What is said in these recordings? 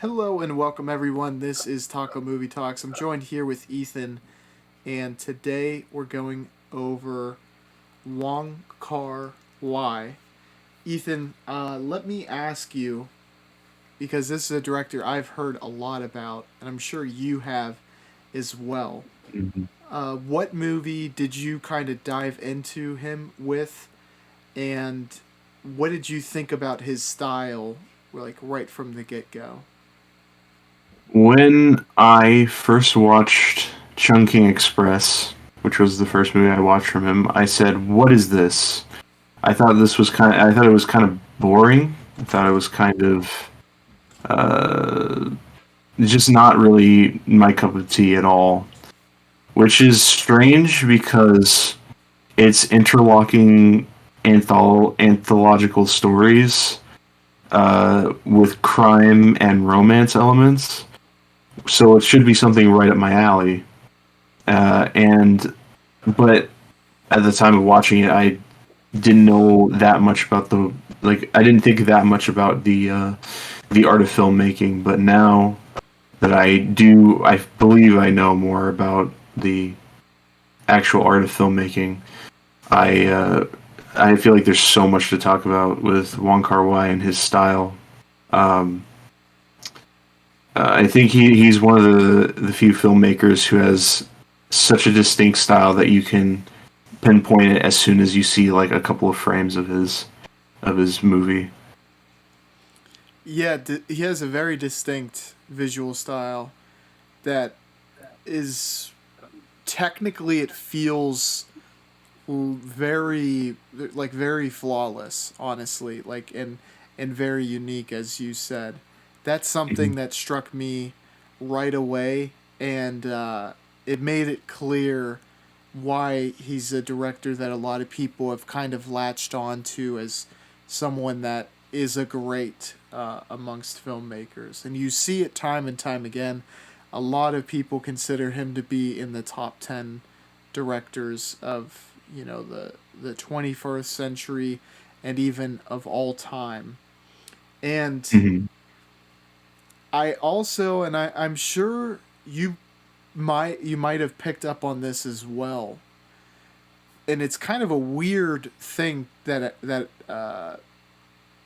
Hello and welcome everyone. This is Taco Movie Talks. I'm joined here with Ethan, and today we're going over Wong Kar-wai. Ethan, let me ask you, because this is a director I've heard a lot about, and I'm sure you have as well. Mhm. What movie did you kind of dive into him with, and what did you think about his style, like right from the get go? When I first watched Chungking Express, which was the first movie I watched from him, I said, "What is this?" I thought it was kind of boring. I thought it was kind of uh, just not really my cup of tea at all. Which is strange because it's interlocking anthological stories with crime and romance elements. So it should be something right up my alley. And but at the time of watching it, I didn't know that much about I didn't think that much about the art of filmmaking. But now that I do, I believe I know more about the actual art of filmmaking. I uh, I feel like there's so much to talk about with Wong Kar-wai and his style. Um, I think he's one of the few filmmakers who has such a distinct style that you can pinpoint it as soon as you see like a couple of frames of his movie. Yeah, he has a very distinct visual style that is technically it feels very very flawless, honestly, and very unique, as you said. That's something Mhm. that struck me right away, and it made it clear why he's a director that a lot of people have kind of latched on to as someone that is a great amongst filmmakers. And you see it time and time again. A lot of people consider him to be in the top 10 directors of, the 21st century and even of all time. And Mhm. I'm sure you might have picked up on this as well, and it's kind of a weird thing that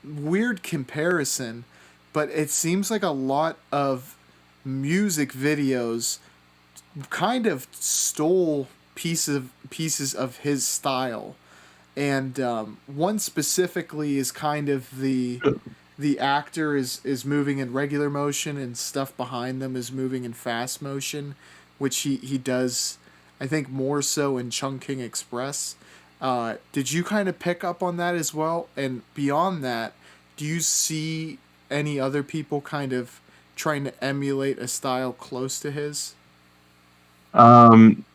weird comparison, but it seems like a lot of music videos kind of stole pieces of his style, and one specifically is kind of the actor is moving in regular motion and stuff behind them is moving in fast motion, which he does, I think, more so in Chungking Express. Did you kind of pick up on that as well? And beyond that, do you see any other people kind of trying to emulate a style close to his? Um,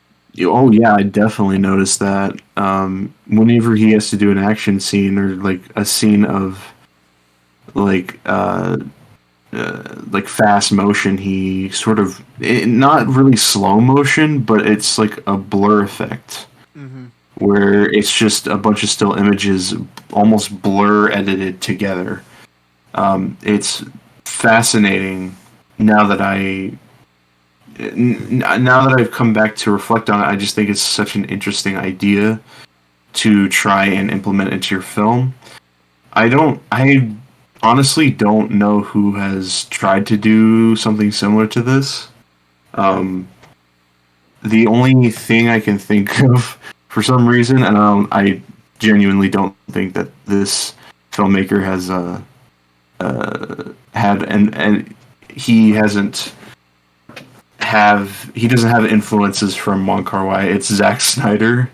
oh yeah, I definitely noticed that. Whenever he has to do an action scene or like a scene of like like fast motion, he sort of not really slow motion, but it's like a blur effect Mm-hmm. where it's just a bunch of still images almost blur edited together. It's fascinating now that now that I've come back to reflect on it. I just think it's such an interesting idea to try and implement into your film. I honestly don't know who has tried to do something similar to this. Um, the only thing I can think of, for some reason, and I genuinely don't think that this filmmaker has had and he hasn't he doesn't have influences from Wong Kar-wai. It's Zack Snyder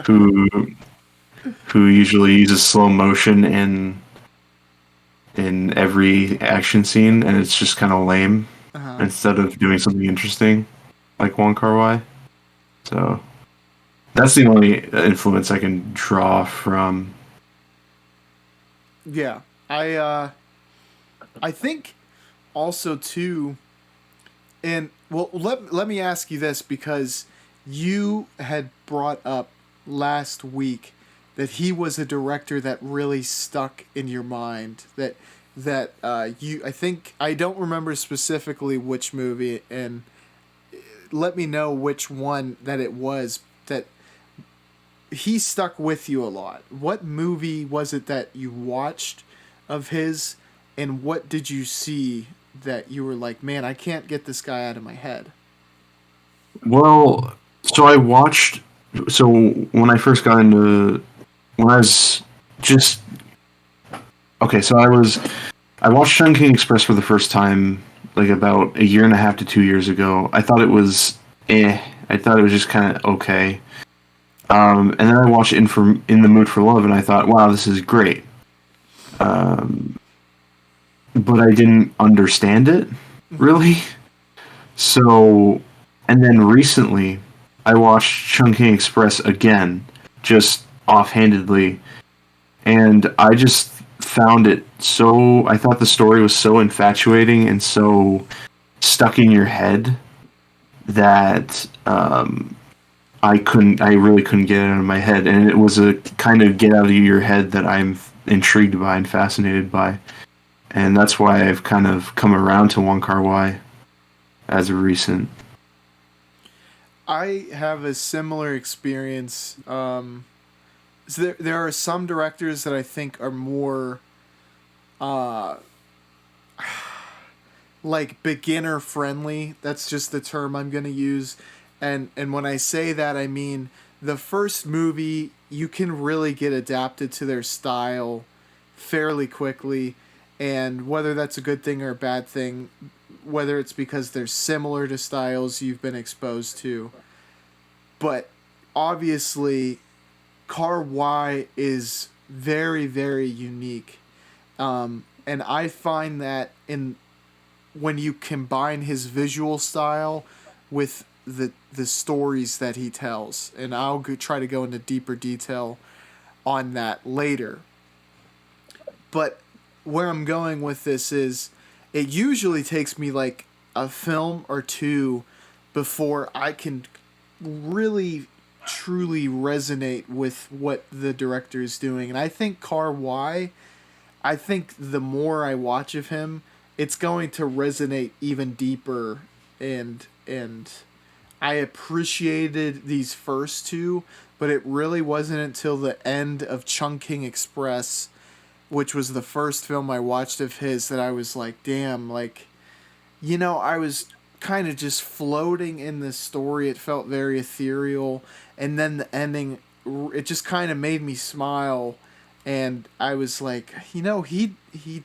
who usually uses slow motion in every action scene, and it's just kind of lame Uh-huh. instead of doing something interesting like Wong Kar-wai. So that's the only influence I can draw from. Yeah. I think also too, and well, let me ask you this, because you had brought up last week that he was a director that really stuck in your mind, that that I think I don't remember specifically which movie, and let me know which one that it was that he stuck with you a lot. What movie was it that you watched of his, and what did you see that you were like, man, I can't get this guy out of my head? Well, so I watched. So when I first got into, when I was just okay, so I watched Chungking Express for the first time like about a year and a half to 2 years ago. I thought it was I thought it was just kind of okay. And then I watched In the Mood for Love, and I thought, wow, this is great. Um, but I didn't understand it Mm-hmm. really. So, and then recently, I watched Chungking Express again, just offhandedly, and I just found it so. I thought the story was so infatuating and so stuck in your head that I really couldn't get it out of my head, and it was a kind of get out of your head that I'm intrigued by and fascinated by, and that's why I've kind of come around to Wong Kar-wai as of recent. I have a similar experience. So there are some directors that I think are more uh, like beginner friendly. That's just the term I'm going to use. And when I say that, I mean the first movie you can really get adapted to their style fairly quickly, and whether that's a good thing or a bad thing, whether it's because they're similar to styles you've been exposed to, but obviously Kar-wai is very very unique, and I find that in when you combine his visual style with the stories that he tells, and try to go into deeper detail on that later. But where I'm going with this is, it usually takes me like a film or two before I can really truly resonate with what the director is doing. And I think Kar-wai, I think the more I watch of him, it's going to resonate even deeper, and I appreciated these first two, but it really wasn't until the end of Chungking Express, which was the first film I watched of his, that I was like, damn, like, I was kind of just floating in this story. It felt very ethereal, and then the ending, it just kind of made me smile, and I was like, he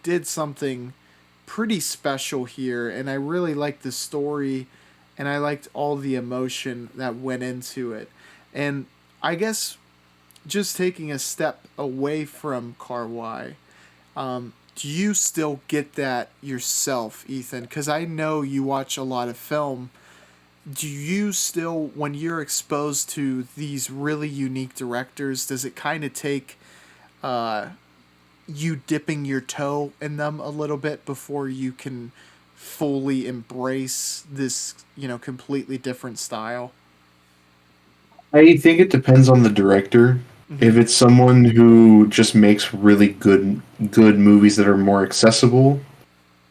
did something pretty special here, and I really liked the story, and I liked all the emotion that went into it, and I guess just taking a step away from Kar-wai, do you still get that yourself, Ethan? Because I know you watch a lot of film. Do you still, when you're exposed to these really unique directors, does it kind of take uh, you dipping your toe in them a little bit before you can fully embrace this, completely different style? I think it depends on the director. Mm-hmm. If it's someone who just makes really good movies that are more accessible,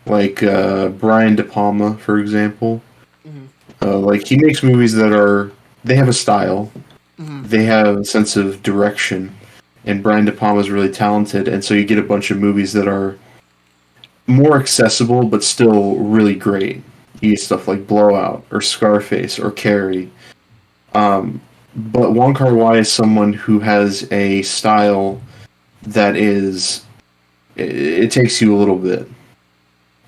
like Brian De Palma, for example, Mm-hmm. like he makes movies that are they have a style, Mm-hmm. they have a sense of direction, and Brian De Palma is really talented, and so you get a bunch of movies that are more accessible but still really great. You get stuff like Blowout or Scarface or Carrie. Um, but Wong Kar Wai is someone who has a style that is it takes you a little bit. It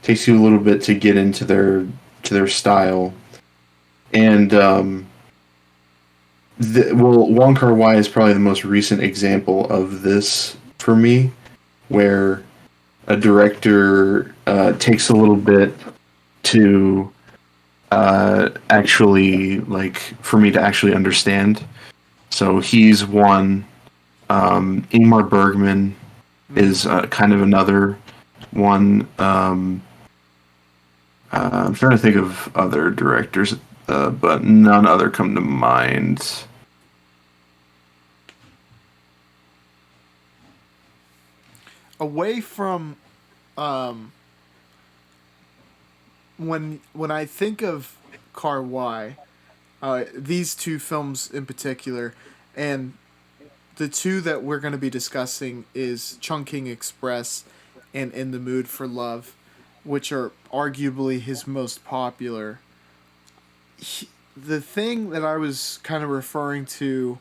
takes you a little bit to get into their style. And Wong Kar Wai is probably the most recent example of this for me, where a director takes a little bit to actually like for me to actually understand. So he's one. Ingmar Bergman Mm-hmm. is kind of another one. I'm trying to think of other directors, but none other come to mind. Away from um, when I think of Kar-wai, these two films in particular, and the two that we're going to be discussing is Chungking Express and In the Mood for Love, which are arguably his most popular. The thing that I was kind of referring to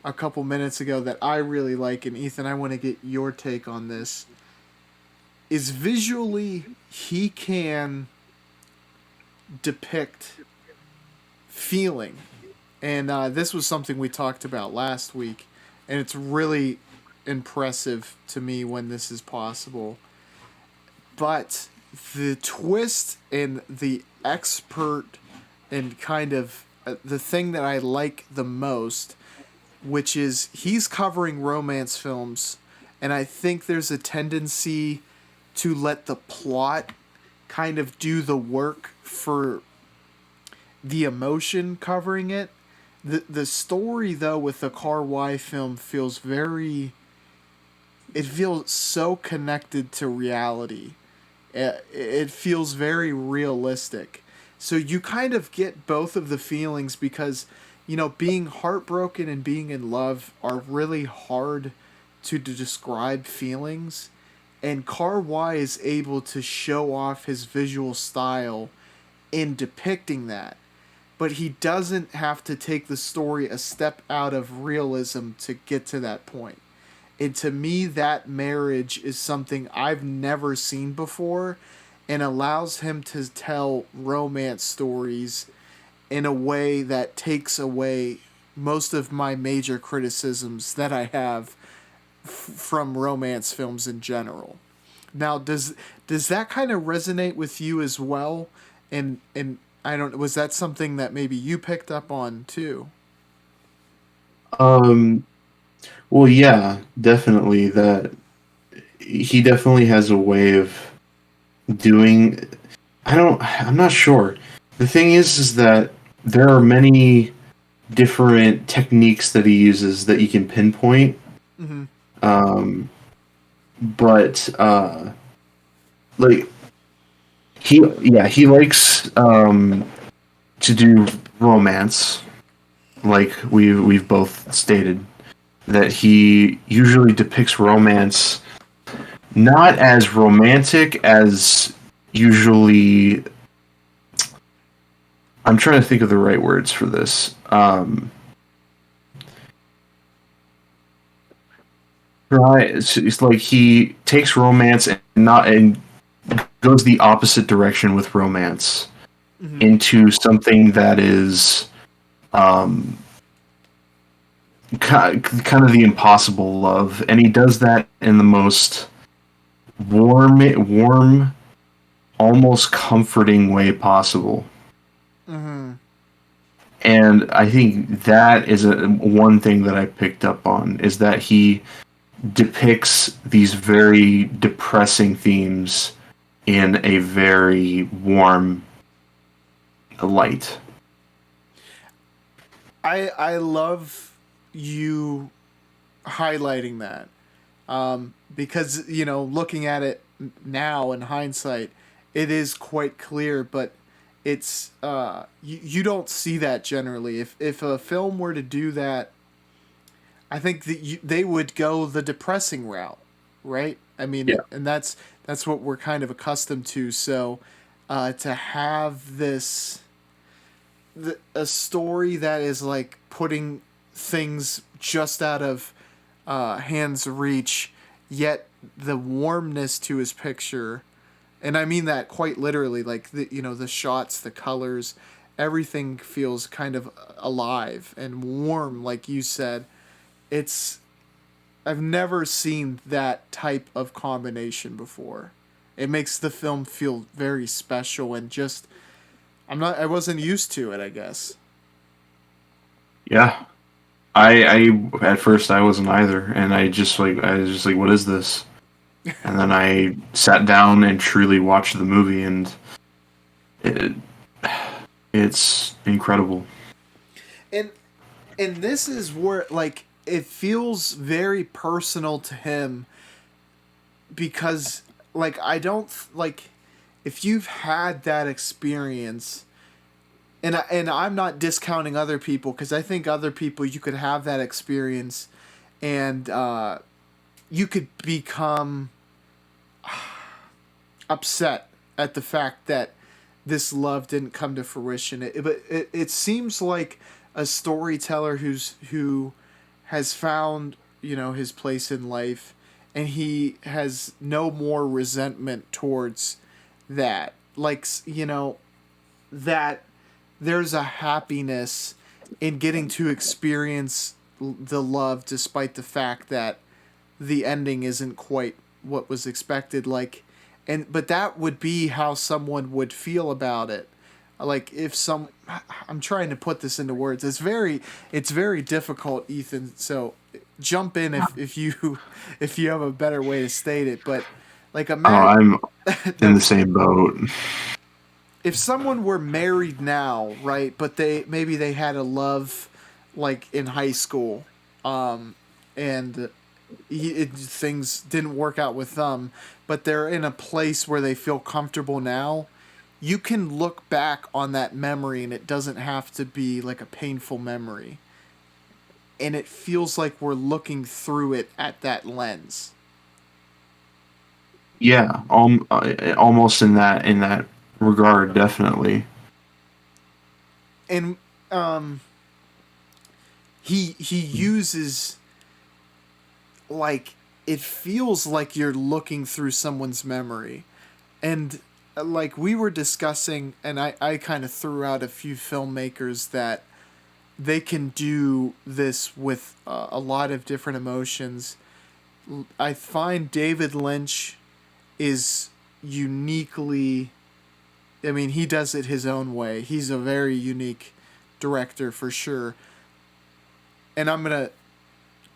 a couple minutes ago that I really like, and Ethan, I want to get your take on this, is visually he can depict feeling. And this was something we talked about last week, and it's really impressive to me when this is possible. But the twist and the expert and kind of the thing that I like the most, which is he's covering romance films, and I think there's a tendency to let the plot kind of do the work for the emotion covering it. The story though with the Kar-wai film feels very, it feels so connected to reality. It feels very realistic. So you kind of get both of the feelings because, being heartbroken and being in love are really hard to describe feelings. And Kar-wai is able to show off his visual style in depicting that. But he doesn't have to take the story a step out of realism to get to that point. And to me, that marriage is something I've never seen before and allows him to tell romance stories in a way that takes away most of my major criticisms that I have from romance films in general. Now, does that kind of resonate with you as well? And I don't, was that something that maybe you picked up on too? Um, well, yeah, definitely that he definitely has a way of doing. I'm not sure. The thing is that there are many different techniques that he uses that you can pinpoint. Mm-hmm. Um, but like he likes to do romance, like we've both stated that he usually depicts romance not as romantic as usually. I'm trying to think of the right words for this. Right, it's like he takes romance and goes the opposite direction with romance Mm-hmm. into something that is um, kind of the impossible love, and he does that in the most warm, almost comforting way possible. Mm-hmm. And I think that is one thing that I picked up on is that he depicts these very depressing themes in a very warm light. I love you highlighting that, because looking at it now in hindsight, it is quite clear. But it's you don't see that generally. If a film were to do that, I think that they would go the depressing route, right? I mean, Yeah. and that's what we're kind of accustomed to. So to have a story that is like putting things just out of hand's reach, yet the warmness to his picture, and I mean that quite literally, like the shots, the colors, everything feels kind of alive and warm, like you said. It's I've never seen that type of combination before. It makes the film feel very special and just I wasn't used to it, I guess. Yeah. I at first I wasn't either, and I was just like, what is this? And then I sat down and truly watched the movie, and it, it's incredible. And and this is where like it feels very personal to him because like I don't like if you've had that experience, and I'm not discounting other people because I think other people you could have that experience, and you could become upset at the fact that this love didn't come to fruition. It seems like a storyteller who has found, his place in life, and he has no more resentment towards that. Like, that there's a happiness in getting to experience the love despite the fact that the ending isn't quite what was expected. Like, but that would be how someone would feel about it. Like, if some I'm trying to put this into words. It's very difficult, Ethan, so jump in if you if you have a better way to state it. But like, Oh, imagine I'm in the like same boat. if someone were married now, right? But they had a love like in high school, and things didn't work out with them, but they're in a place where they feel comfortable now. You can look back on that memory, and it doesn't have to be like a painful memory, and it feels like we're looking through it at that lens. Yeah, almost in that regard, definitely. And um, he uses, like, it feels like you're looking through someone's memory. And like we were discussing, and I kind of threw out a few filmmakers that they can do this with a lot of different emotions. I find David Lynch is uniquely, I mean, he does it his own way. He's a very unique director for sure. And I'm going to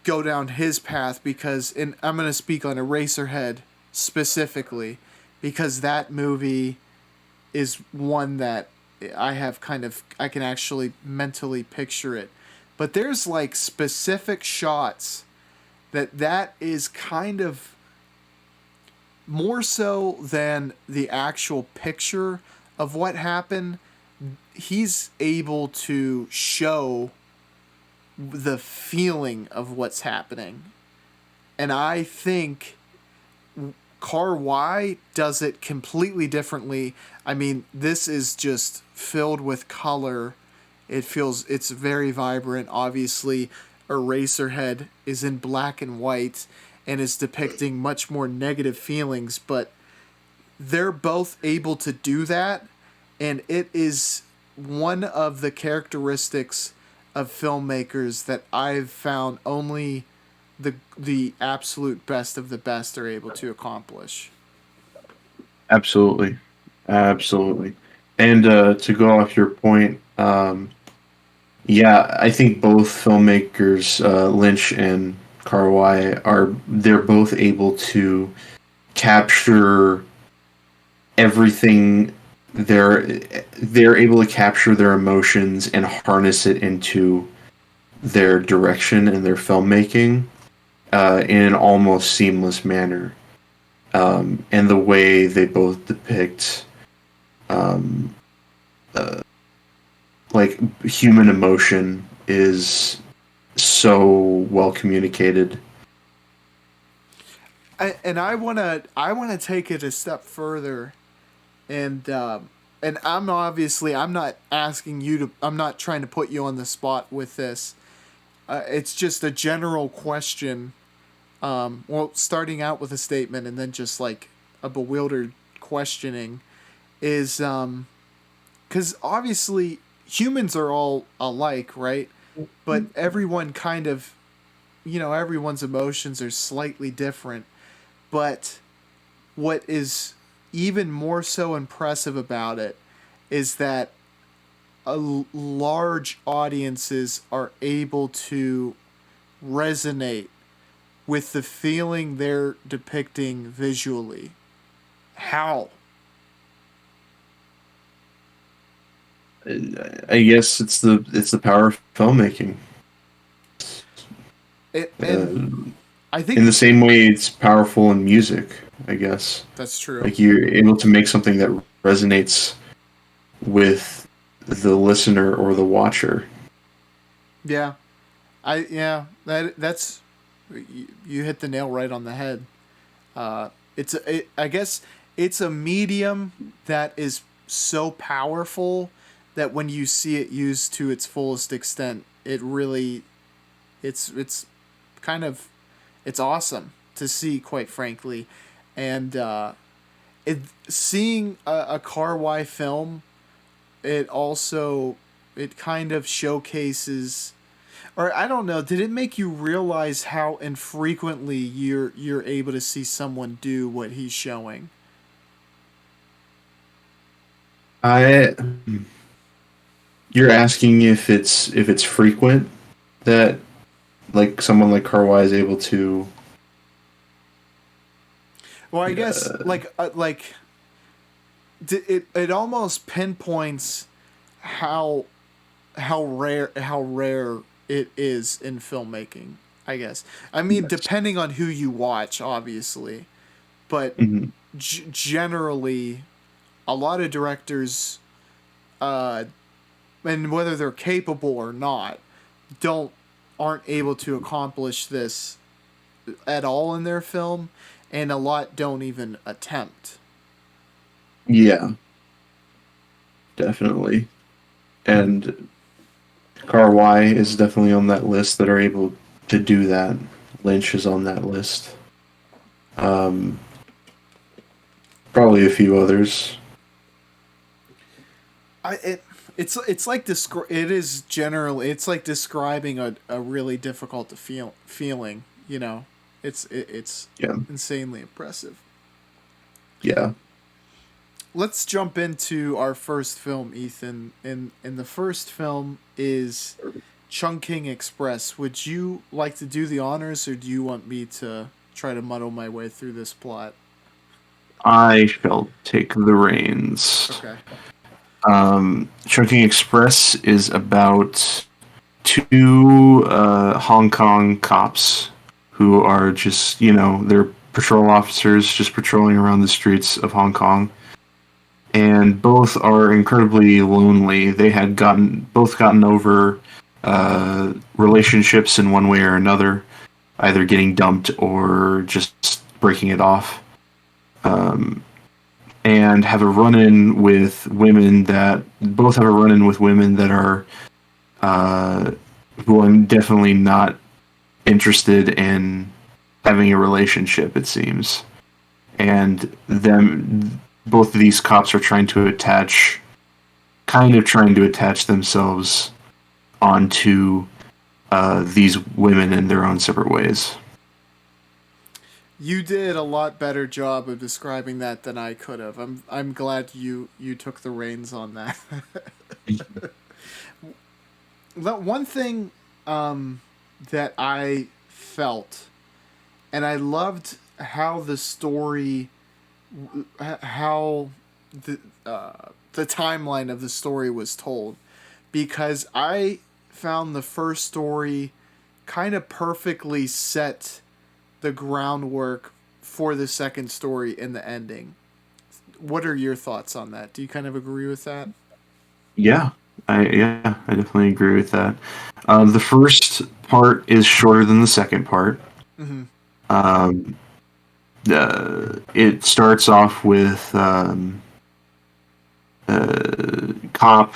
go down his path because, and I'm going to speak on Eraserhead specifically, because that movie is one that I can actually mentally picture it. But there's like specific shots that is kind of more so than the actual picture of what happened. He's able to show the feeling of what's happening. And I think Kar-wai does it completely differently. I mean, this is just filled with color. It's very vibrant. Obviously, Eraserhead is in black and white and is depicting much more negative feelings, but they're both able to do that, and it is one of the characteristics of filmmakers that I've found only the absolute best of the best are able to accomplish. Absolutely, absolutely. And to go off your point, yeah, I think both filmmakers, Lynch and Kar-wai, they're both able to capture everything. They're able to capture their emotions and harness it into their direction and their filmmaking in an almost seamless manner. And the way they both depict um, uh, like human emotion is so well communicated. I wanna take it a step further, and I'm not asking you to. I'm not trying to put you on the spot with this. It's just a general question. Well, starting out with a statement and then just like a bewildered questioning is, because obviously humans are all alike, right? But everyone kind of, everyone's emotions are slightly different. But what is even more so impressive about it is that large audiences are able to resonate with the feeling they're depicting visually. How? I guess it's the power of filmmaking. It, and Uh, I in think the same way it's powerful in music, I guess. that's true. Like you're able to make something that resonates with the listener or the watcher. Yeah, that's you hit the nail right on the head. I guess it's a medium that is so powerful that when you see it used to its fullest extent, it really it's kind of it's awesome to see, quite frankly, and seeing a Kar-wai film, it also it kind of showcases, or I don't know, did it make you realize how infrequently you're able to see someone do what he's showing? I You're asking if it's frequent that like someone like Karwai is able to Well, I guess uh, it almost pinpoints how how rare it is in filmmaking. I guess. I mean, yes. depending on who you watch, obviously, but Mhm. generally, a lot of directors, uh, and whether they're capable or not, don't aren't able to accomplish this at all in their film, and a lot don't even attempt. Yeah, definitely. And Karwai is definitely on that list that are able to do that. Lynch is on that list. Um, Probably a few others. I it it's like it is generally it's like describing a really difficult to feeling. You know, it's Yeah, insanely impressive. yeah. Let's jump into our first film, Ethan. And the first film is Chungking Express. Would you like to do the honors, or do you want me to try to muddle my way through this plot? I shall take the reins. Okay. Chungking Express is about two Hong Kong cops who are just, they're patrol officers just patrolling around the streets of Hong Kong. And both are incredibly lonely. They had both gotten over relationships in one way or another, either getting dumped or just breaking it off. And have a run-in with women that both have a run-in with women that are uh, who I'm definitely not interested in having a relationship. It seems, and both of these cops are trying to attach themselves onto these women in their own separate ways. You did a lot better job of describing that than I could have. I'm glad you took the reins on that. One thing that I felt, and I loved how the story, how the timeline of the story was told, because I found the first story kind of perfectly set the groundwork for the second story in the ending. What are your thoughts on that? Do you kind of agree with that? I definitely agree with that. The first part is shorter than the second part. Mm-hmm. Um, it starts off with cop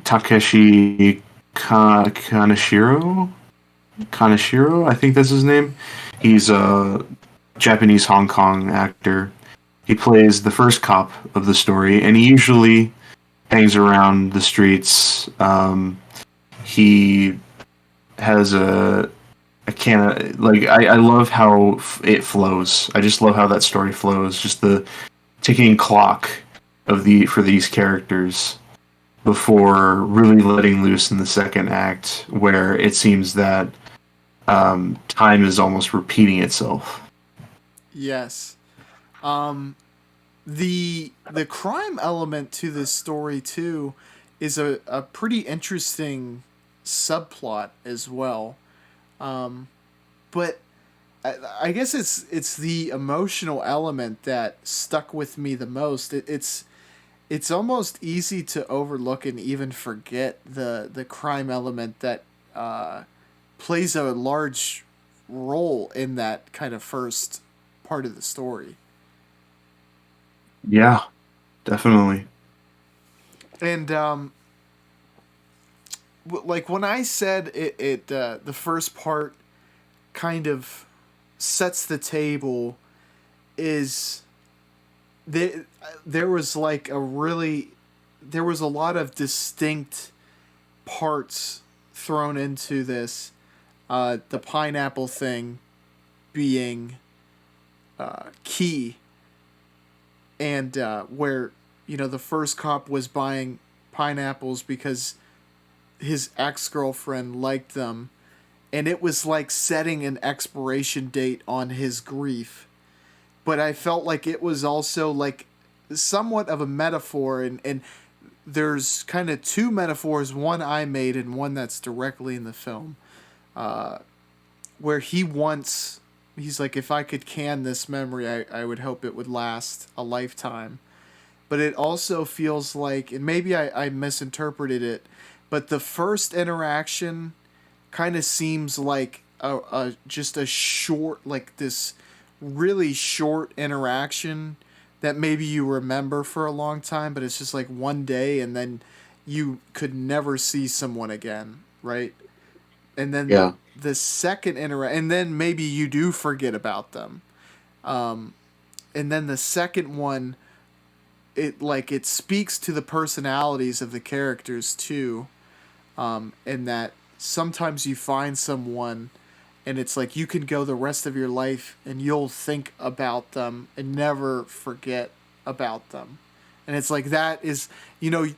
Takeshi Kaneshiro. Kaneshiro, I think that's his name. He's a Japanese Hong Kong actor. He plays the first cop of the story, and he usually hangs around the streets. He has a can of like I love how it flows. I just love how that story flows. Just the ticking clock of the for these characters before really letting loose in the second act, where it seems that time is almost repeating itself. Yes. Um, the crime element to this story too is a pretty interesting subplot as well. But I guess it's the emotional element that stuck with me the most. It's almost easy to overlook and even forget the crime element that uh, plays a large role in that kind of first part of the story. Yeah, definitely. And like when I said the first part kind of sets the table is there was like a really there was a lot of distinct parts thrown into this. The pineapple thing being key, and where the first cop was buying pineapples because his ex girlfriend liked them, and it was like setting an expiration date on his grief. But I felt like it was also like somewhat of a metaphor, and there's kind of two metaphors, one I made and one that's directly in the film, where he's like, if I could can this memory, I would hope it would last a lifetime. But it also feels like, and maybe I misinterpreted it, but the first interaction kind of seems like a just a short, like this really short interaction that maybe you remember for a long time, but it's just like one day and then you could never see someone again, right? And then Yeah. the second interaction, and then maybe you do forget about them. And then the second one, it speaks to the personalities of the characters too, and that sometimes you find someone and it's like you can go the rest of your life and you'll think about them and never forget about them. And it's like that is,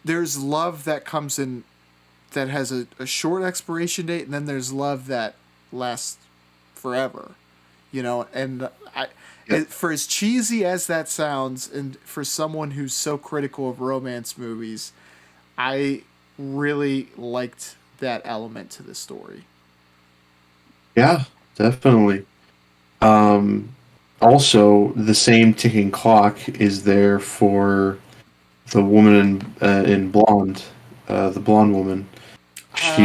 there's love that comes in that has a short expiration date, and then there's love that lasts forever, and Yeah. for as cheesy as that sounds, and for someone who's so critical of romance movies, I really liked that element to the story. Yeah, definitely. Um, Also, the same ticking clock is there for the woman in blonde, the blonde woman. Ah,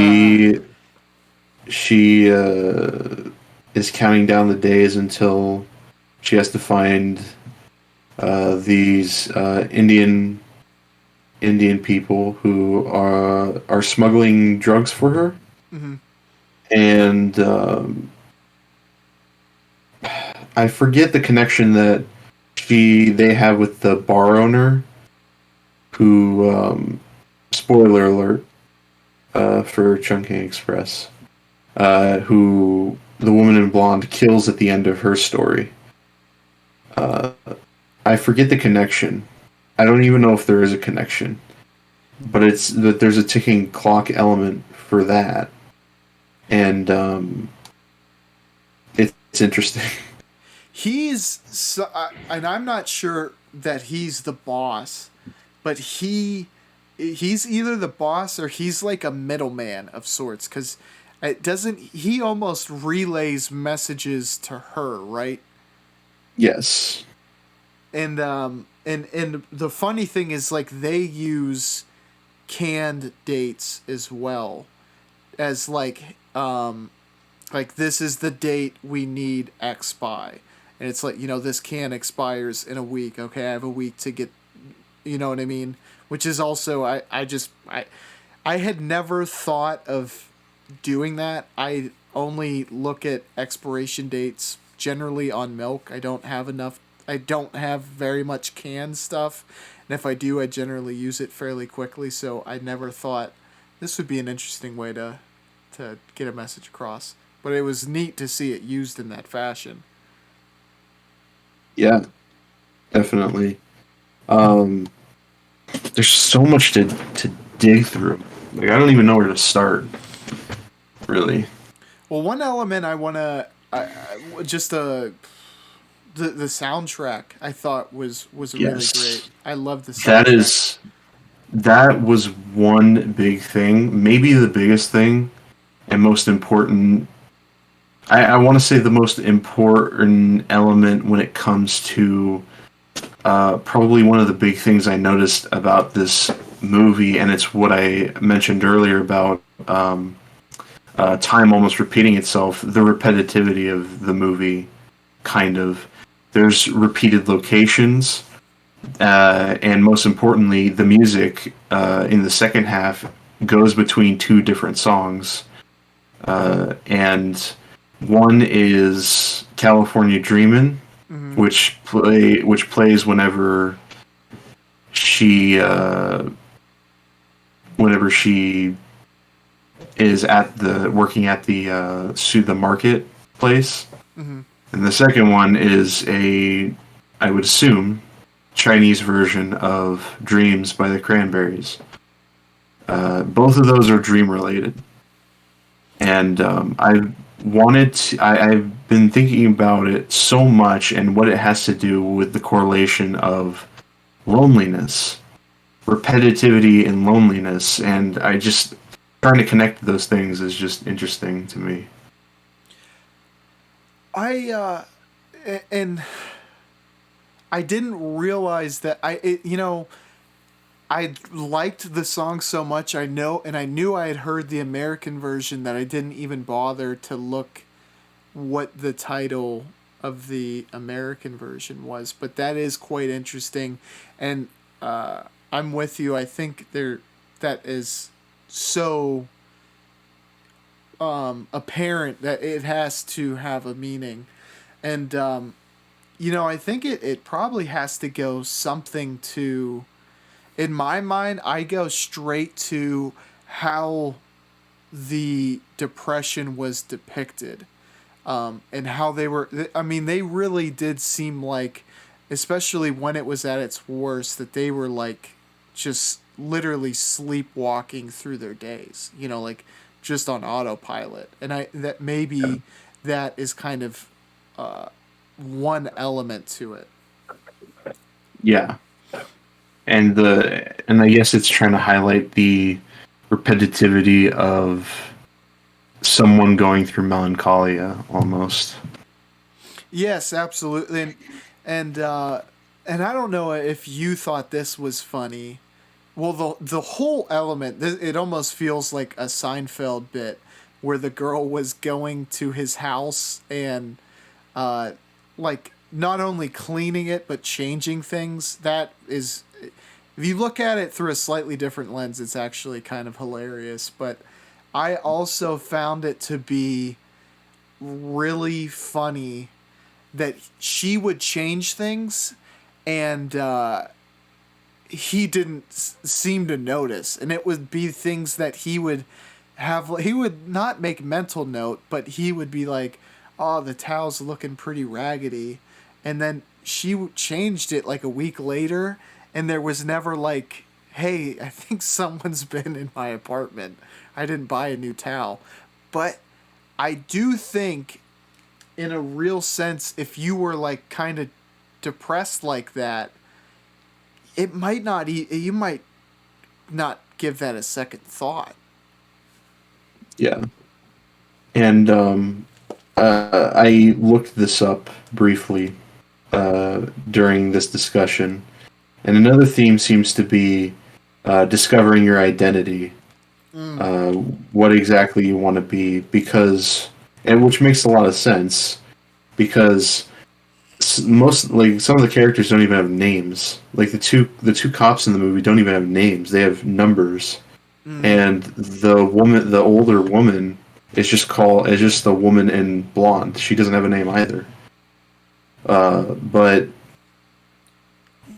She is counting down the days until she has to find these Indian people who are smuggling drugs for her, mm-hmm. and I forget the connection that they have with the bar owner, who spoiler alert for Chungking Express, who the woman in blonde kills at the end of her story. Uh, I forget the connection. I don't even know if there is a connection, but it's that there's a ticking clock element for that, and it's interesting. And I'm not sure that he's the boss, but he's either the boss or he's like a middleman of sorts, because it doesn't he almost relays messages to her, right? Yes. And the funny thing is, like, they use canned dates as well as like this is the date we need X by, and it's like, this can expires in a week. Okay, I have a week to get, you know what I mean? Which is also, I had never thought of doing that. I only look at expiration dates generally on milk. I don't have very much canned stuff, and if I do, I generally use it fairly quickly. So I never thought this would be an interesting way to get a message across. But it was neat to see it used in that fashion. Yeah, definitely. Um, there's so much to dig through. Like I don't even know where to start. Really. Well, one element I want to just the soundtrack I thought was really great. Yes. I love the That soundtrack. is that was one big thing, maybe the biggest thing and most important I want to say the most important element when it comes to probably one of the big things I noticed about this movie, and it's what I mentioned earlier about time almost repeating itself, the repetitivity of the movie, kind of. There's repeated locations, and most importantly, the music in the second half goes between two different songs. And one is California Dreamin', Mm-hmm. which plays she uh, whenever she is at the working at the marketplace, Mm-hmm. and the second one is I would assume Chinese version of Dreams by the Cranberries. Both of those are dream related, and I've been thinking about it so much and what it has to do with the correlation of loneliness, repetitivity, and loneliness, and I just trying to connect those things is just interesting to me. I and I didn't realize that I liked the song so much. I knew I had heard the American version that I didn't even bother to look what the title of the American version was. But that is quite interesting, and I'm with you. I think that is so apparent that it has to have a meaning, and I think it probably has to go something to. In my mind, I go straight to how the depression was depicted, and how they were. I mean, they really did seem like, especially when it was at its worst, that they were like just literally sleepwalking through their days. Like just on autopilot, and I that maybe that is kind of one element to it. Yeah, and I guess it's trying to highlight the repetitivity of someone going through melancholia almost. Yes, absolutely, and I don't know if you thought this was funny. Well, the whole element, it almost feels like a Seinfeld bit where the girl was going to his house and uh, like not only cleaning it but changing things. That is, if you look at it through a slightly different lens, it's actually kind of hilarious. But I also found it to be really funny that she would change things and he didn't seem to notice, and it would be things that he would not make mental note, but he would be like, oh, the towel's looking pretty raggedy, and then she changed it like a week later, and there was never like, hey, I think someone's been in my apartment, I didn't buy a new towel. But I do think, in a real sense, if you were like kind of depressed like that, it might not you might not give that a second thought. Yeah, and I looked this up briefly during this discussion, and another theme seems to be discovering your identity, Mm. uh, what exactly you want to be, because and which makes a lot of sense because most like some of the characters don't even have names. Like the two cops in the movie don't even have names; they have numbers. Mm. And the older woman, is just the woman in blonde. She doesn't have a name either. But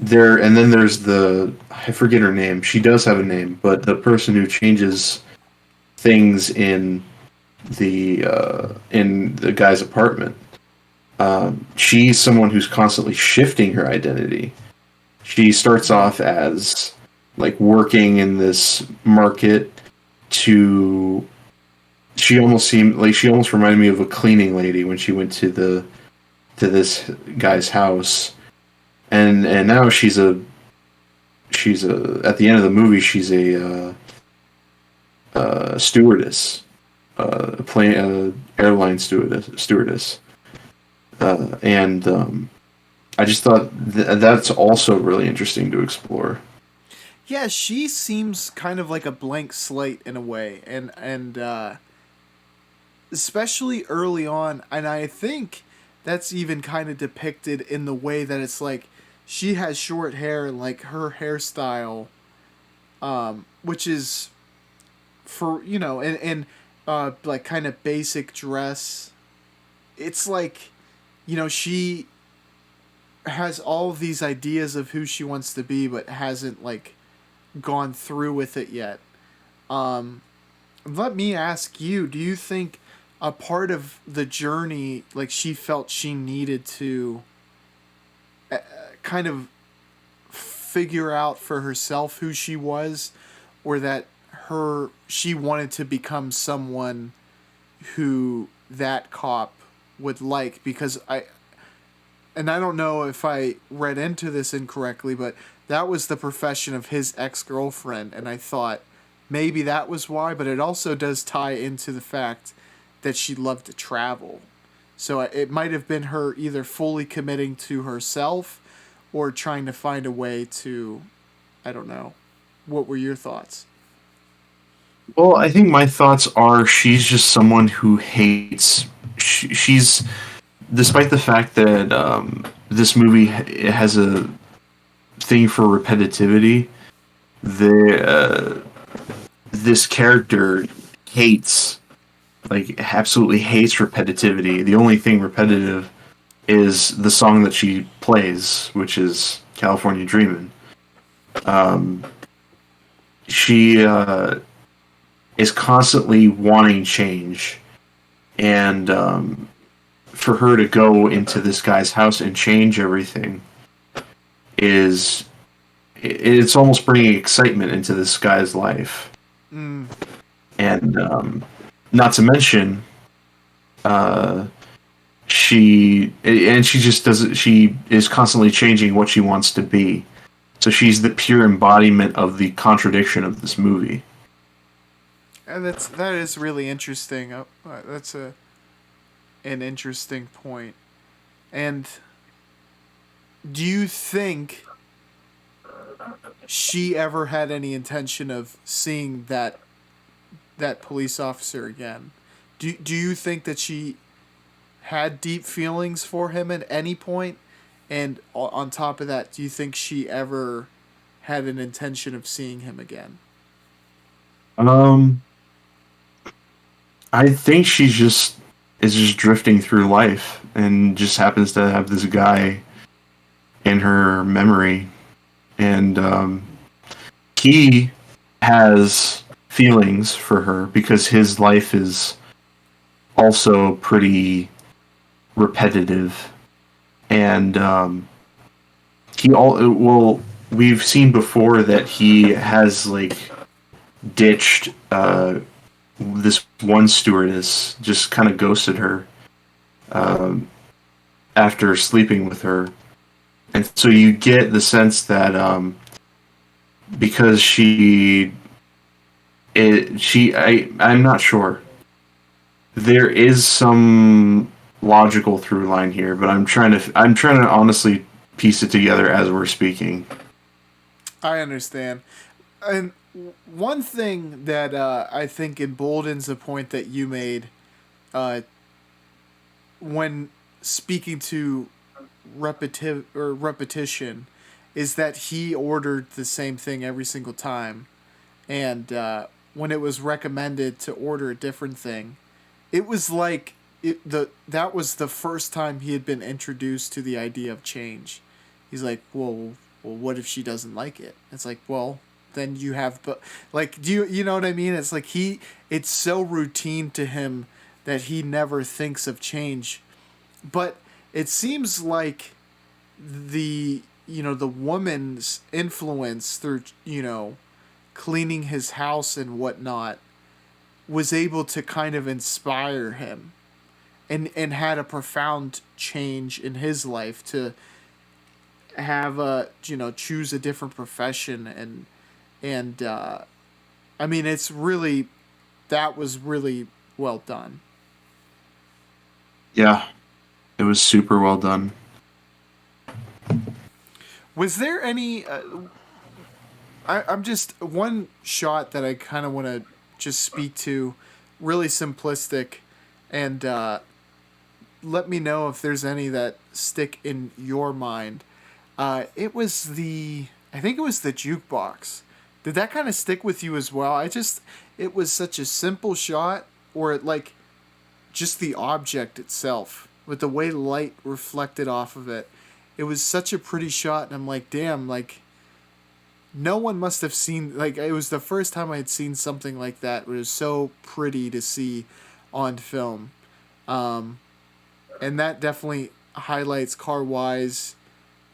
and then there's I forget her name. She does have a name, but the person who changes things in the guy's apartment, she's someone who's constantly shifting her identity. She starts Mm. off as like working in this market to she almost reminded me of a cleaning lady when she went to this guy's house, and now she's a at the end of the movie she's a stewardess, plane airline stewardess, and I just thought that's also really interesting to explore. Yeah, she seems kind of like a blank slate in a way, and especially early on, and I think that's even kind of depicted in the way that it's like she has short hair and like her hairstyle, which is for and like kind of basic dress. It's like she has all of these ideas of who she wants to be, but hasn't like gone through with it yet. Um, Let me ask you: do you think a part of the journey, like she felt she needed to kind of figure out for herself who she was, or that she wanted to become someone who that cop would like? Because I don't know if I read into this incorrectly, but that was the profession of his ex-girlfriend, and I thought maybe that was why, but it also does tie into the fact that she loved to travel. So it might have been her either fully committing to herself or trying to find a way to, I don't know. What were your thoughts? Well, I think my thoughts are she's just someone who hates. She's despite the fact that this movie has a thing for repetitivity. The this character hates, like, absolutely hates repetitivity. The only thing repetitive is the song that she plays, which is California Dreamin'. Um, she is constantly wanting change, and for her to go into this guy's house and change everything is it's almost bringing excitement into this guy's life, Mm, and not to mention uh, she just doesn't she is constantly changing what she wants to be, so she's the pure embodiment of the contradiction of this movie. and that is really interesting. That's an interesting point. And do you think she ever had any intention of seeing that police officer again? Do you think that she had deep feelings for him at any point? And on top of that, do you think she ever had an intention of seeing him again? um I think she just is just drifting through life and just happens to have this guy in her memory, and he has feelings for her because his life is also pretty repetitive, and he all well we've seen before that he has like ditched this one stewardess, just kind of ghosted her um, after sleeping with her, and so you get the sense that because I'm not sure. There is some logical through line here, but I'm trying to honestly piece it together as we're speaking. I understand. And one thing that I think emboldens a point that you made uh, when speaking to repetition is that he ordered the same thing every single time, and when it was recommended to order a different thing, it was like that was the first time he had been introduced to the idea of change. He's like, well, what if she doesn't like it? It's like, well, then you have, but like, do you know what I mean? It's like it's so routine to him that he never thinks of change. But it seems like the woman's influence through cleaning his house and whatnot was able to kind of inspire him and had a profound change in his life to have a choose a different profession and I mean it's really that was really well done. Yeah, it was super well done. Was there any? I'm just one shot that I kind of want to just speak to, really simplistic, and let me know if there's any that stick in your mind. It was I think it was the jukebox. Did that kind of stick with you as well? It was such a simple shot, or it like just the object itself with the way light reflected off of it. It was such a pretty shot, and I'm like, damn, like no one must have seen, like it was the first time I had seen something like that. It was so pretty to see on film, um, and that definitely highlights Kar-wai's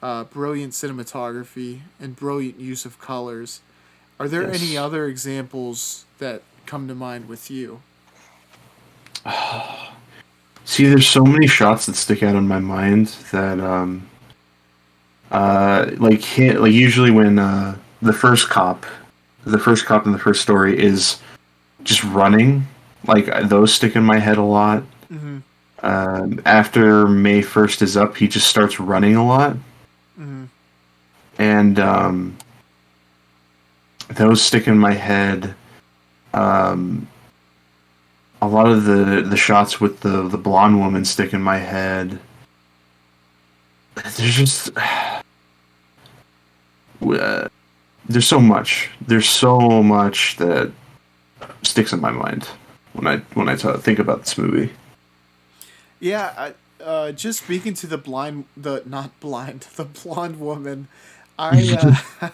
brilliant cinematography and brilliant use of colors. Are there any Yes. other examples that come to mind with you? See, there's so many shots that stick out in my mind that like usually when the first cop in the first story is just running, like those stick in my head a lot. Mm-hmm. After May 1st is up, he just starts running a lot, Mm-hmm. and those stick in my head. Um, a lot of the shots with the blonde woman stick in my head. There's just there's so much. There's so much that sticks in my mind when I think about this movie. Yeah, just speaking to the blind, the not blind, the blonde woman, I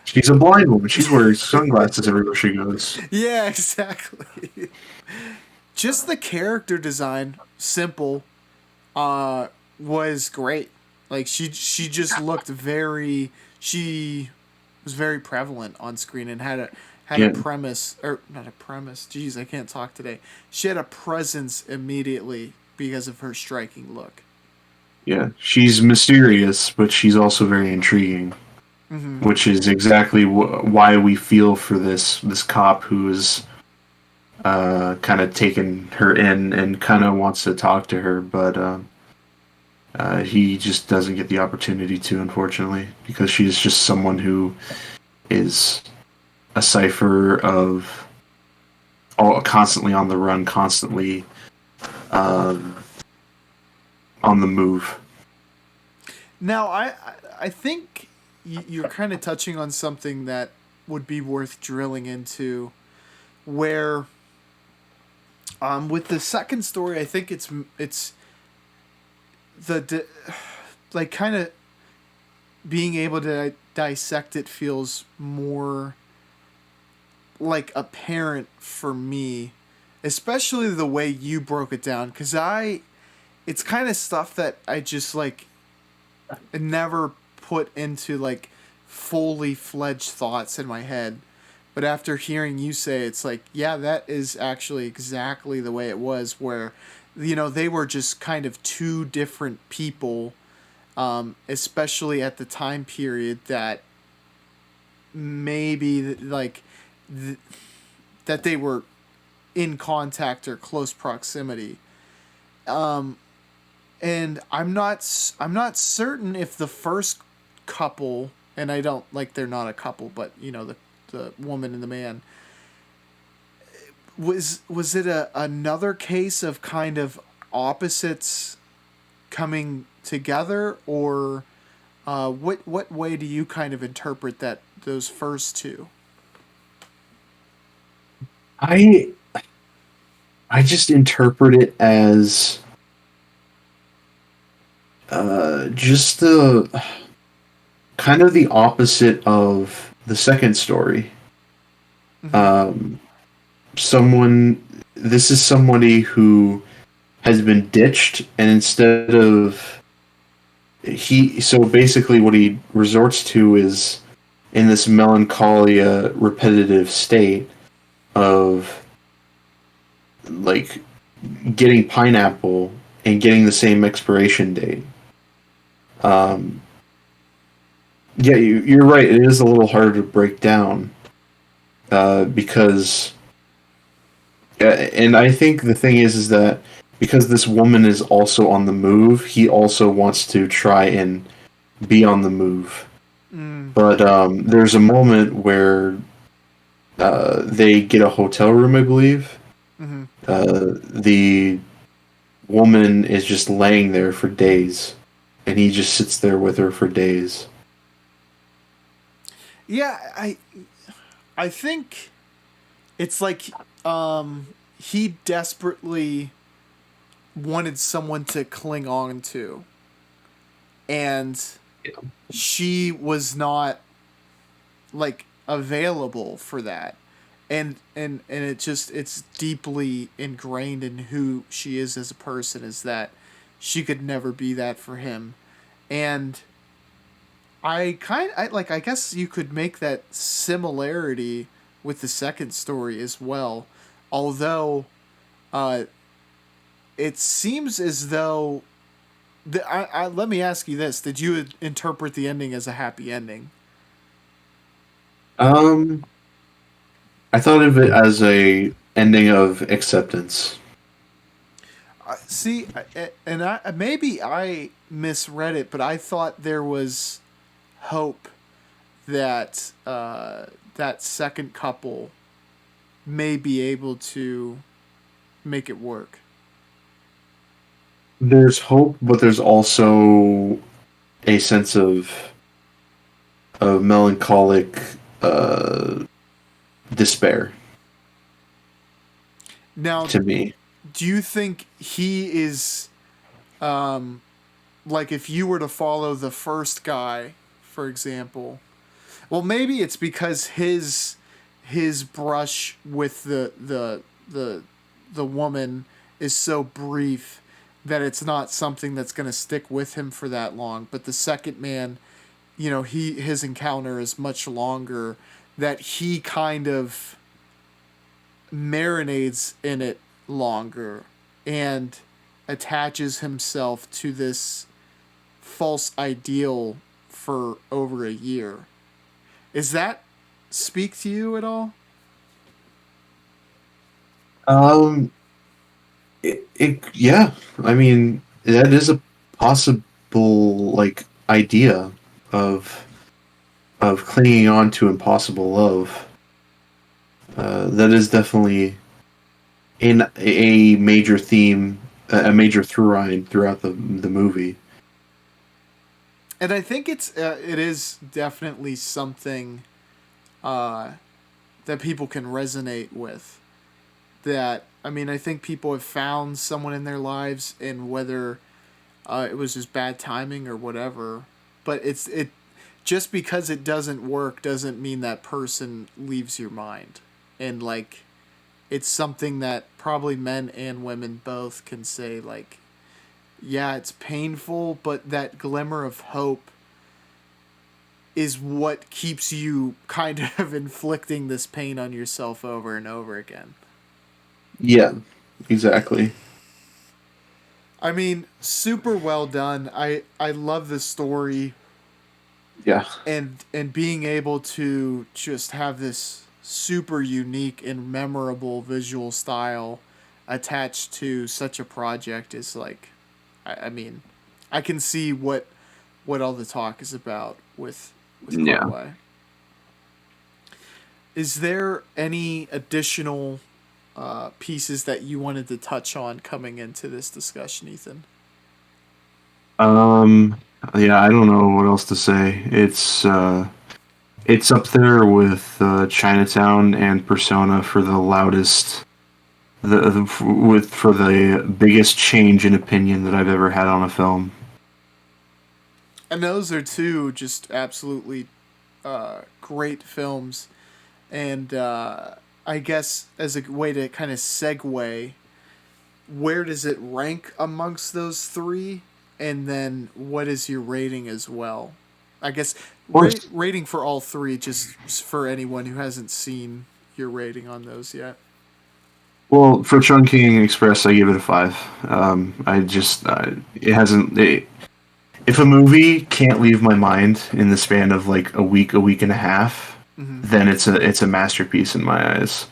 She's a blind woman. She's wearing sunglasses everywhere she goes. yeah, exactly. Just the character design, simple, was great. Like she just looked very she was very prevalent on screen and had a Yeah, premise, or not a premise. Jeez, I can't talk today. She had a presence immediately because of her striking look. yeah. She's mysterious, but she's also very intriguing, Mm-hmm. which is exactly why we feel for this cop who is kind of taken her in and kind of wants to talk to her, but he just doesn't get the opportunity to, unfortunately, because she's just someone who is a cipher of all constantly on the run, constantly um, on the move. Now, I think you're kind of touching on something that would be worth drilling into, where with the second story, I think it's like kind of being able to dissect it feels more like apparent for me, especially the way you broke it down, because it's kind of stuff that I just like never put into like fully fledged thoughts in my head. But after hearing you say, it's like, yeah, that is actually exactly the way it was, where, they were just kind of two different people, especially at the time period that maybe like th- that they were in contact or close proximity. Um, and I'm not certain if the first couple, and I don't like they're not a couple, but the woman and the man, was it another case of kind of opposites coming together, or what way do you kind of interpret that those first two? I I just interpret it as just the kind of the opposite of the second story. Mm-hmm. Um, someone, this is somebody who has been ditched, and instead of so basically what he resorts to is in this melancholia, repetitive state of like getting pineapple and getting the same expiration date. Um, yeah, you're right. It is a little harder to break down because and I think the thing is that because this woman is also on the move, he also wants to try and be on the move. Mm, But there's a moment where they get a hotel room, I believe. mm-hmm. The woman is just laying there for days, and he just sits there with her for days. Yeah, I think it's like he desperately wanted someone to cling on to, and she was not like available for that. And it's deeply ingrained in who she is as a person, is that she could never be that for him. And I guess you could make that similarity with the second story as well. Although uh it seems as though let me ask you this: did you interpret the ending as a happy ending? Um, I thought of it as a ending of acceptance. See, and I maybe I misread it, but I thought there was hope that that second couple may be able to make it work. There's hope, but there's also a sense of melancholic uh, despair Now, to me. do you think he is um, like, if you were to follow the first guy, for example? Well, maybe it's because his brush with the woman is so brief that it's not something that's going to stick with him for that long. But the second man, his encounter is much longer, that he kind of marinades in it longer and attaches himself to this false ideal for over a year. Is that speak to you at all? Um, yeah. I mean, that is a possible like idea of clinging on to impossible love. That is definitely in a major theme, a major through line throughout the movie. And I think it is definitely something uh, that people can resonate with. That, I mean, I think people have found someone in their lives, and whether it was just bad timing or whatever, but it just because it doesn't work doesn't mean that person leaves your mind. And like, it's something that probably men and women both can say, like, yeah, it's painful, but that glimmer of hope is what keeps you kind of inflicting this pain on yourself over and over again. Yeah, exactly. I mean, super well done. I love the story, Yeah. and being able to just have this super unique and memorable visual style attached to such a project is like, I mean, I can see what all the talk is about with Yeah. Kar-wai. Is there any additional pieces that you wanted to touch on coming into this discussion, Ethan? Um, yeah, I don't know what else to say. It's up there with Chinatown and Persona for the loudest, with for the biggest change in opinion that I've ever had on a film. And those are two just absolutely great films. And I guess as a way to kind of segue, where does it rank amongst those three? And then what is your rating as well? I guess Of course. rating for all three, just for anyone who hasn't seen your rating on those yet. Well, for Chungking Express, I give it a 5. I just it hasn't. If a movie can't leave my mind in the span of like a week and a half, Mm-hmm. then it's a masterpiece in my eyes.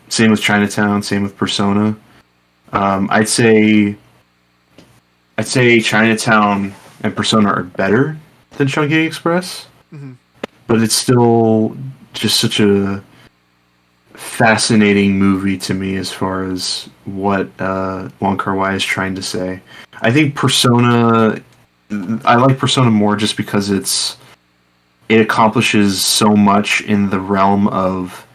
Same with Chinatown. Same with Persona. Um, I'd say I'd say Chinatown and Persona are better than Chungking Express, Hmm. but it's still just such a fascinating movie to me as far as what Wong Kar-wai is trying to say. I think Persona, I like Persona more just because it accomplishes so much in the realm of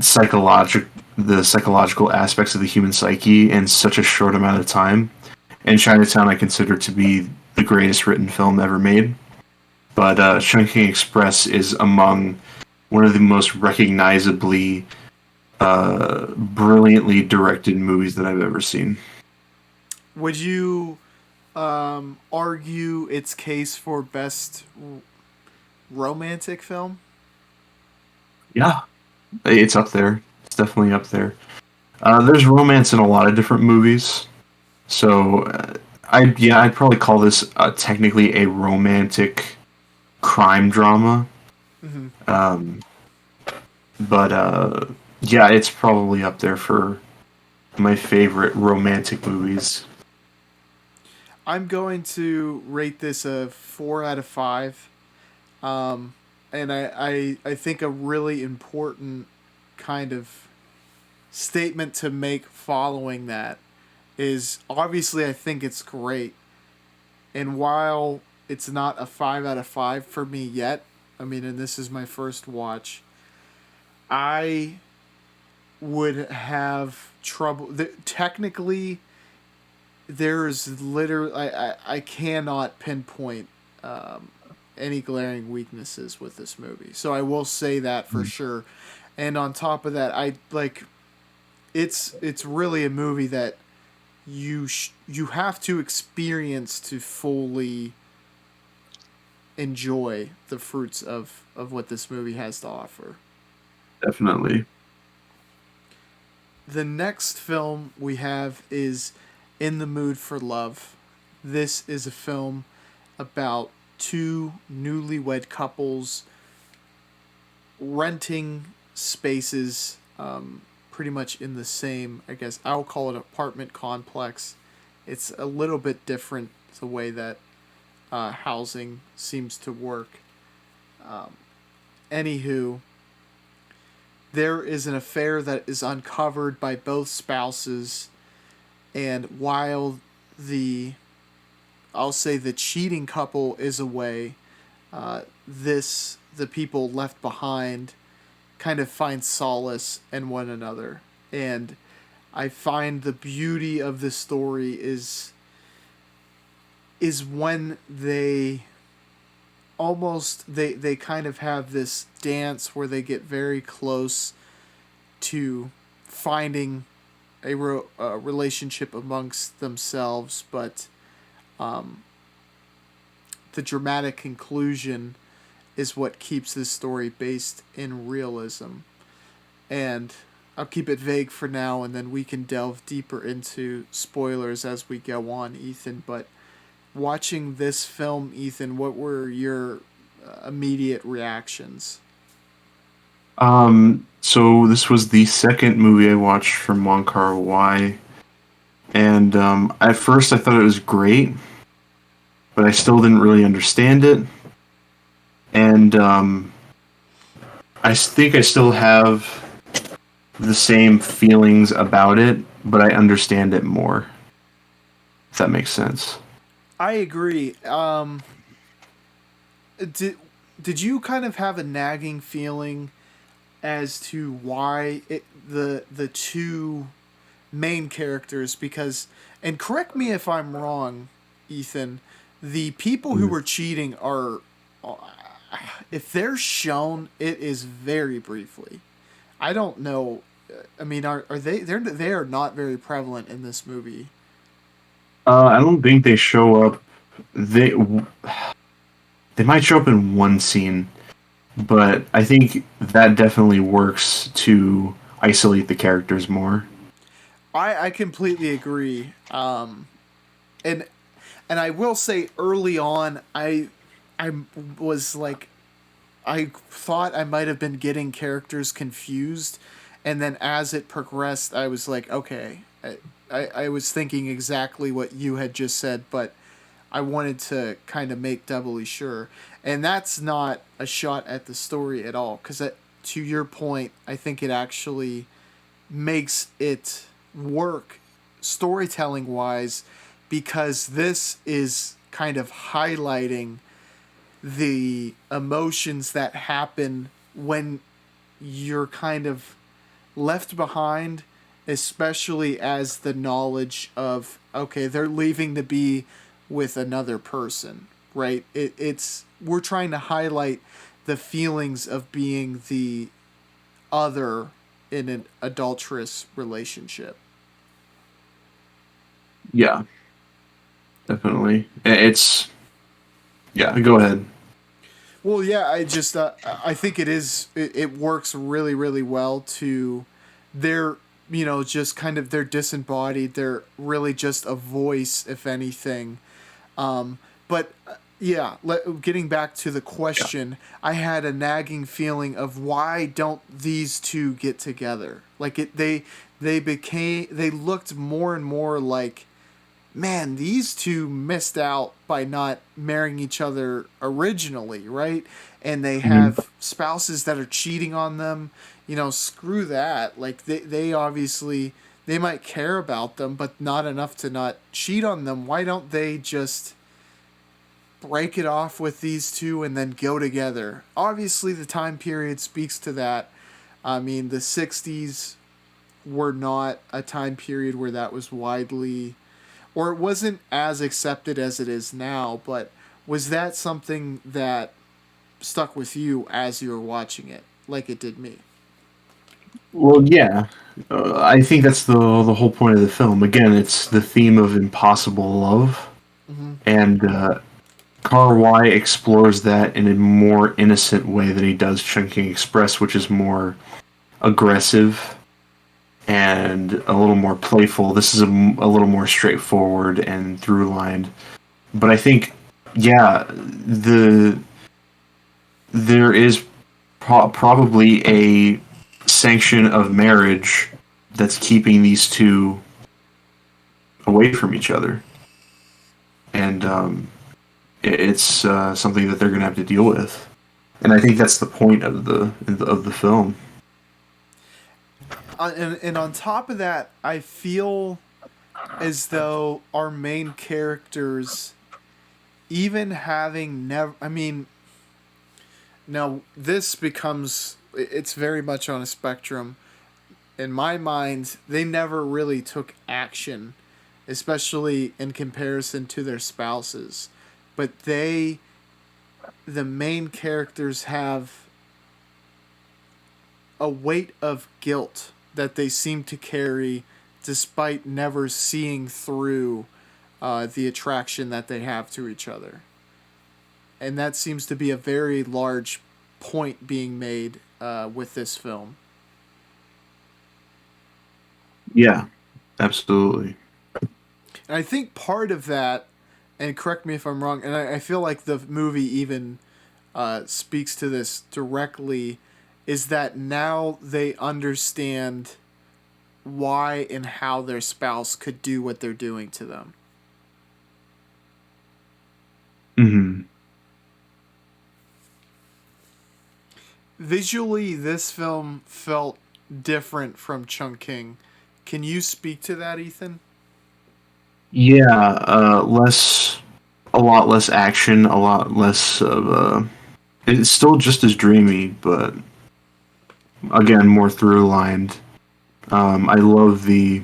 psychologic the psychological aspects of the human psyche in such a short amount of time. And Chinatown, I consider to be the greatest written film ever made. But Chungking Express is among one of the most recognizably brilliantly directed movies that I've ever seen. Would you argue its case for best romantic film? Yeah, it's up there. It's definitely up there. There's romance in a lot of different movies, so I'd probably call this technically a romantic crime drama. Hmm. Um, but yeah, it's probably up there for my favorite romantic movies. I'm going to rate this a 4 out of 5. Um, and I think a really important kind of statement to make following that is obviously I think it's great. And while it's not a 5 out of 5 for me yet, I mean, and this is my first watch, I would have trouble. Technically, there's literally I cannot pinpoint um, any glaring weaknesses with this movie. So I will say that for sure. And on top of that, I like it's really a movie that you have to experience to fully enjoy the fruits of what this movie has to offer. Definitely. The next film we have is In the Mood for Love. This is a film about two newlywed couples renting spaces pretty much in the same, I guess I'll call it apartment complex. It's a little bit different the way that housing seems to work. Anywho, there is an affair that is uncovered by both spouses, and while the I'll say the cheating couple is away, the people left behind kind of find solace in one another, and I find the beauty of this story is when they kind of have this dance where they get very close to finding a relationship amongst themselves, but um, the dramatic conclusion is what keeps this story based in realism. And I'll keep it vague for now, and then we can delve deeper into spoilers as we go on, Ethan. But watching this film, Ethan, what were your immediate reactions? So this was the second movie I watched from Wong Kar-wai, and at first I thought it was great, but I still didn't really understand it, and I think I still have the same feelings about it, but I understand it more. If that makes sense. I agree. Did did you kind of have a nagging feeling as to why the two main characters, because, and correct me if I'm wrong, Ethan, the people who Mm. were cheating are, if they're shown, it is very briefly. I don't know. I mean, are they are not very prevalent in this movie. I don't think they show up. They they might show up in one scene, but I think that definitely works to isolate the characters more. I completely agree. And and I will say early on, I was like, I thought I might have been getting characters confused, And then as it progressed, I was like, okay, I was thinking exactly what you had just said, but I wanted to kind of make doubly sure. And that's not a shot at the story at all, because to your point, I think it actually makes it work storytelling wise, because this is kind of highlighting the emotions that happen when you're kind of left behind, especially as the knowledge of, okay, they're leaving to be with another person, right? It's we're trying to highlight the feelings of being the other in an adulterous relationship. Yeah, definitely. It's yeah. Go ahead. Well, yeah, I think it works really really well to their, just kind of, they're disembodied. They're really just a voice, if anything. But yeah, getting back to the Yeah. question, I had a nagging feeling of, why don't these two get together? Like they looked more and more like, man, these two missed out by not marrying each other originally, right? And they Mhm. have spouses that are cheating on them. Screw that. Like they obviously, they might care about them, but not enough to not cheat on them. Why don't they just break it off with these two and then go together? Obviously, the time period speaks to that. I mean, the 60s were not a time period where that was widely, or it wasn't as accepted as it is now, but was that something that stuck with you as you were watching it, like it did me? Well, yeah. I think that's the whole point of the film. Again, it's the theme of impossible love, Mm-hmm. and Kar-wai explores that in a more innocent way than he does Chungking Express, which is more aggressive and a little more playful. This is a little more straightforward and through-lined. But I think, yeah, there is probably a sanction of marriage that's keeping these two away from each other, and it's something that they're going to have to deal with. And I think that's the point of the film. And on top of that, I feel as though our main characters, even having never, I mean, now this becomes, it's very much on a spectrum. In my mind, they never really took action, especially in comparison to their spouses. But the main characters, have a weight of guilt that they seem to carry, despite never seeing through the attraction that they have to each other. And that seems to be a very large point being made with this film. Yeah, absolutely. And I think part of that, and correct me if I'm wrong, and I feel like the movie even speaks to this directly, is that now they understand why and how their spouse could do what they're doing to them. Hmm. Visually, this film felt different from Chungking. Can you speak to that, Ethan? Yeah, a lot less action, a lot less of it's still just as dreamy, but again, more through lined. I love the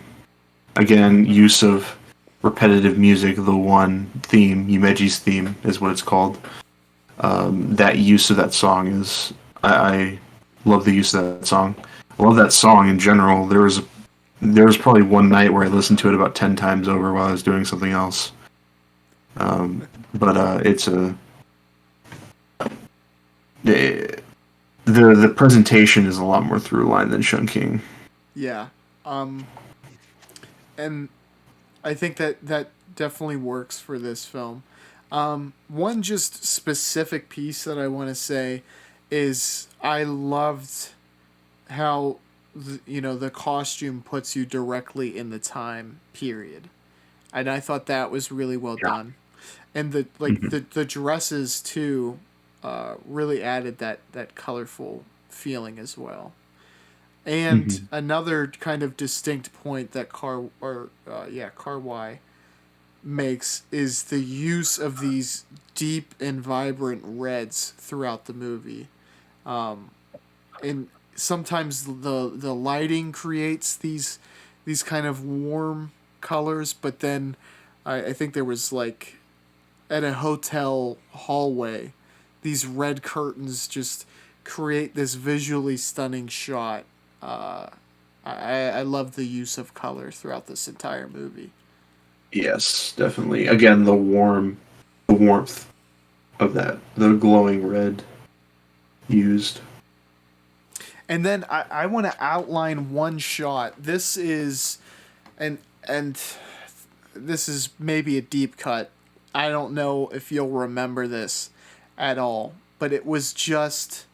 again use of repetitive music. The one theme, Yumeji's theme, is what it's called. That use of that song is I love the use of that song. I love that song in general. There was probably one night where I listened to it about 10 times over while I was doing something else. But it's a the the presentation is a lot more through line than Chungking. Yeah. Um, and I think that definitely works for this film. One just specific piece that I want to say is, I loved how the costume puts you directly in the time period, and I thought that was really well Yeah. done. And the like Hmm. the dresses too, really added that colorful feeling as well. And Hmm. another kind of distinct point that Kar-wai makes is the use of these deep and vibrant reds throughout the movie. Um, and sometimes the lighting creates these kind of warm colors, but then I think there was like at a hotel hallway, these red curtains just create this visually stunning shot. Uh, I love the use of color throughout this entire movie. Yes, definitely. Again, the warmth of that, the glowing red used. And then I want to outline one shot. And this is maybe a deep cut. I don't know if you'll remember this at all, but it was just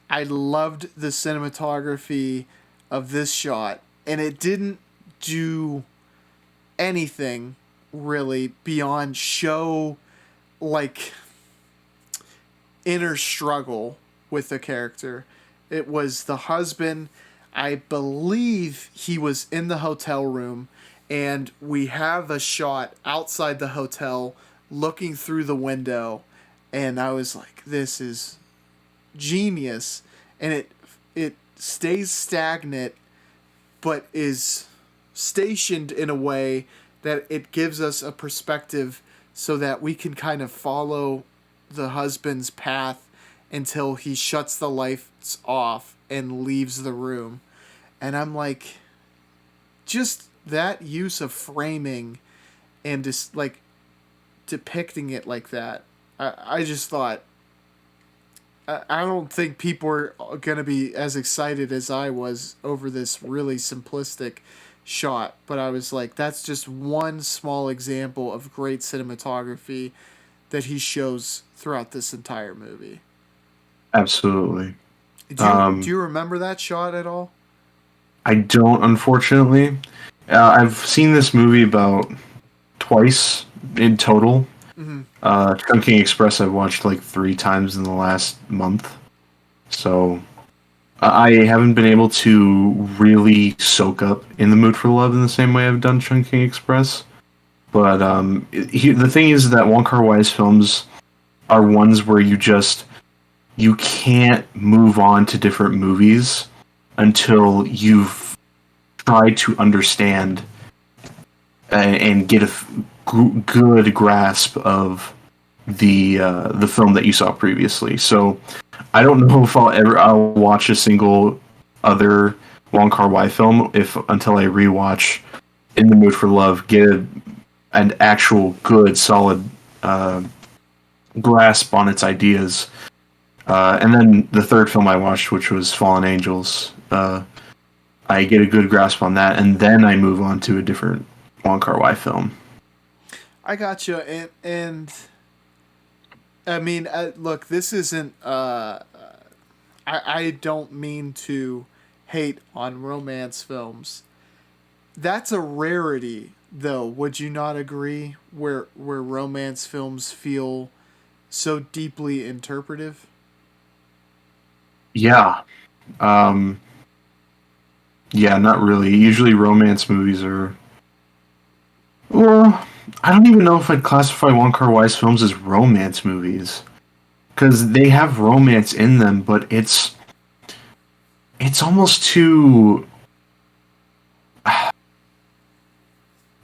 I loved the cinematography of this shot, and it didn't do anything really beyond show like inner struggle with the character. It was the husband. I believe he was in the hotel room, and we have a shot outside the hotel looking through the window, and I was like, this is genius. And it stays stagnant but is stationed in a way that it gives us a perspective so that we can kind of follow the husband's path until he shuts the lights off and leaves the room. And I'm like, just that use of framing and just like depicting it like that. I just thought, I don't think people are going to be as excited as I was over this really simplistic shot, but I was like, that's just one small example of great cinematography that he shows throughout this entire movie. Absolutely. Do you remember that shot at all? I don't, unfortunately. I've seen this movie about twice in total. Mm-hmm. Chungking Express I've watched like 3 times in the last month. So I haven't been able to really soak up In the Mood for Love in the same way I've done Chungking Express. But the thing is that Wong Kar-wai's films are ones where you can't move on to different movies until you've tried to understand and get a good grasp of the film that you saw previously. So I don't know if I'll watch a single other Wong Kar-wai film if until I rewatch In the Mood for Love, get an actual good solid grasp on its ideas. And then the third film I watched, which was Fallen Angels, I get a good grasp on that, and then I move on to a different Wong Kar-wai film. I got you, and I mean, look, this isn't. I don't mean to hate on romance films. That's a rarity, though. Would you not agree? Where romance films feel so deeply interpretive. Yeah. Um, yeah, not really. Usually romance movies are... Well, I don't even know if I'd classify Wong Kar-wai's films as romance movies. Because they have romance in them, but it's almost too...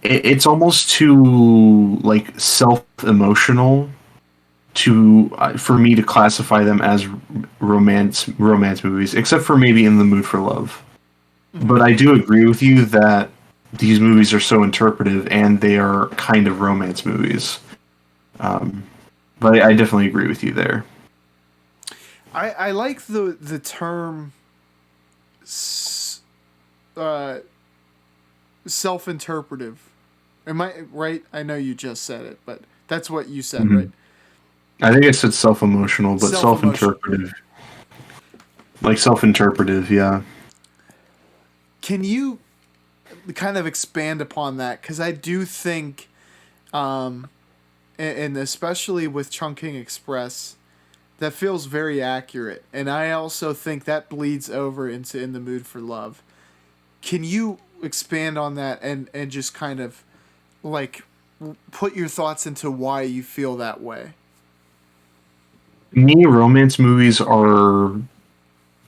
It's almost too, like, self-emotional to for me to classify them as romance movies, except for maybe In the Mood for Love. Mm-hmm. But I do agree with you that these movies are so interpretive and they are kind of romance movies. Um, but I definitely agree with you there. I like the term s- uh, self interpretive. Am I right? I know you just said it, but that's what you said, Hmm. right? I think I said self-emotional, but Self emotion. self-interpretive. Like self-interpretive, yeah. Can you kind of expand upon that? Because I do think, and especially with Chungking Express, that feels very accurate. And I also think that bleeds over into In the Mood for Love. Can you expand on that and just kind of like put your thoughts into why you feel that way? Me, romance movies are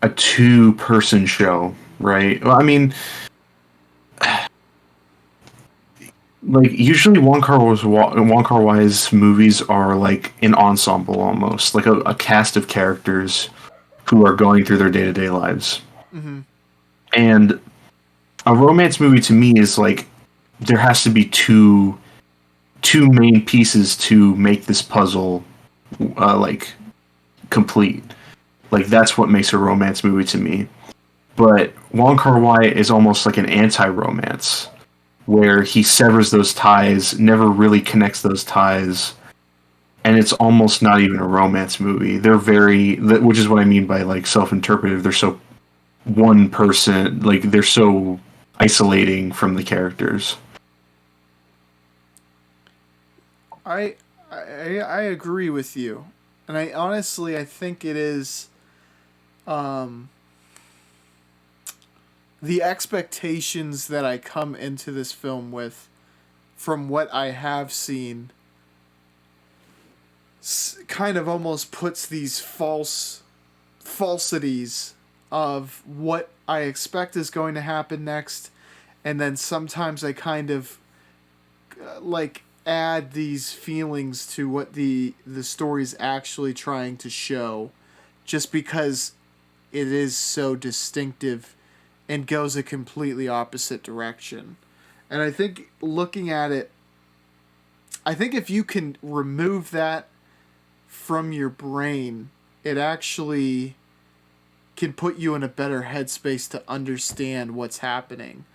a two-person show, right? Well, I mean, like usually Wong Kar-wai's movies are like an ensemble almost, like a cast of characters who are going through their day-to-day lives. Mm-hmm. And a romance movie to me is like there has to be two main pieces to make this puzzle like complete. Like that's what makes a romance movie to me. But Wong Kar-wai is almost like an anti-romance, where he severs those ties, never really connects those ties, and it's almost not even a romance movie. They're very, which is what I mean by like self-interpretive. They're so one person, like they're so isolating from the characters. I, I agree with you, and I honestly I think it is um, the expectations that I come into this film with from what I have seen kind of almost puts these falsities of what I expect is going to happen next, and then sometimes I kind of like add these feelings to what the story's actually trying to show, just because it is so distinctive and goes a completely opposite direction. And I think looking at it, I think if you can remove that from your brain, it actually can put you in a better headspace to understand what's happening.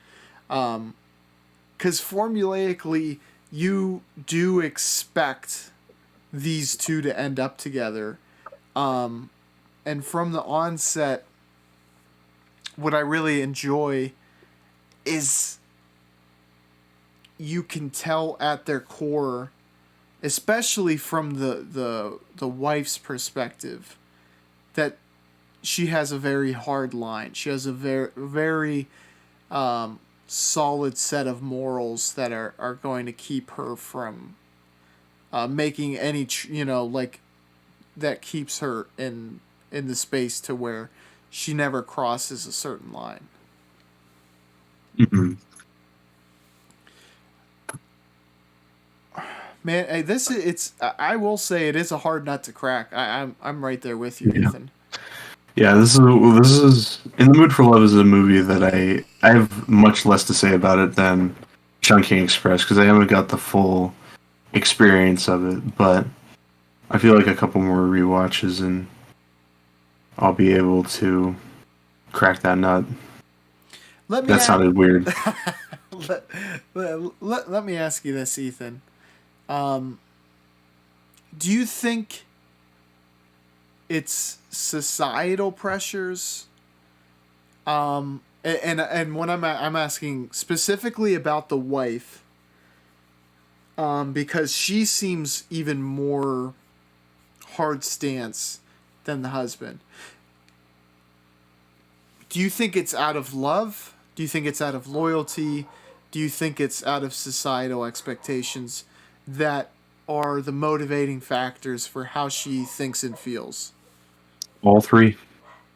Because formulaically, you do expect these two to end up together. And from the onset, what I really enjoy is you can tell at their core, especially from the wife's perspective, that she has a very hard line. She has a very solid set of morals that are going to keep her from making any like that keeps her in the space to where she never crosses a certain line. Mm-hmm. Man, hey, this it's I will say it is a hard nut to crack. I'm right there with you, Yeah. Ethan. Yeah, this is In the Mood for Love is a movie that I have much less to say about it than Chungking Express because I haven't got the full experience of it, but I feel like a couple more rewatches and I'll be able to crack that nut. Let me That sounded weird. let, let me ask you this, Ethan. Um, do you think it's societal pressures? And when I'm asking specifically about the wife, because she seems even more hard stance than the husband. Do you think it's out of love? Do you think it's out of loyalty? Do you think it's out of societal expectations that are the motivating factors for how she thinks and feels? All three.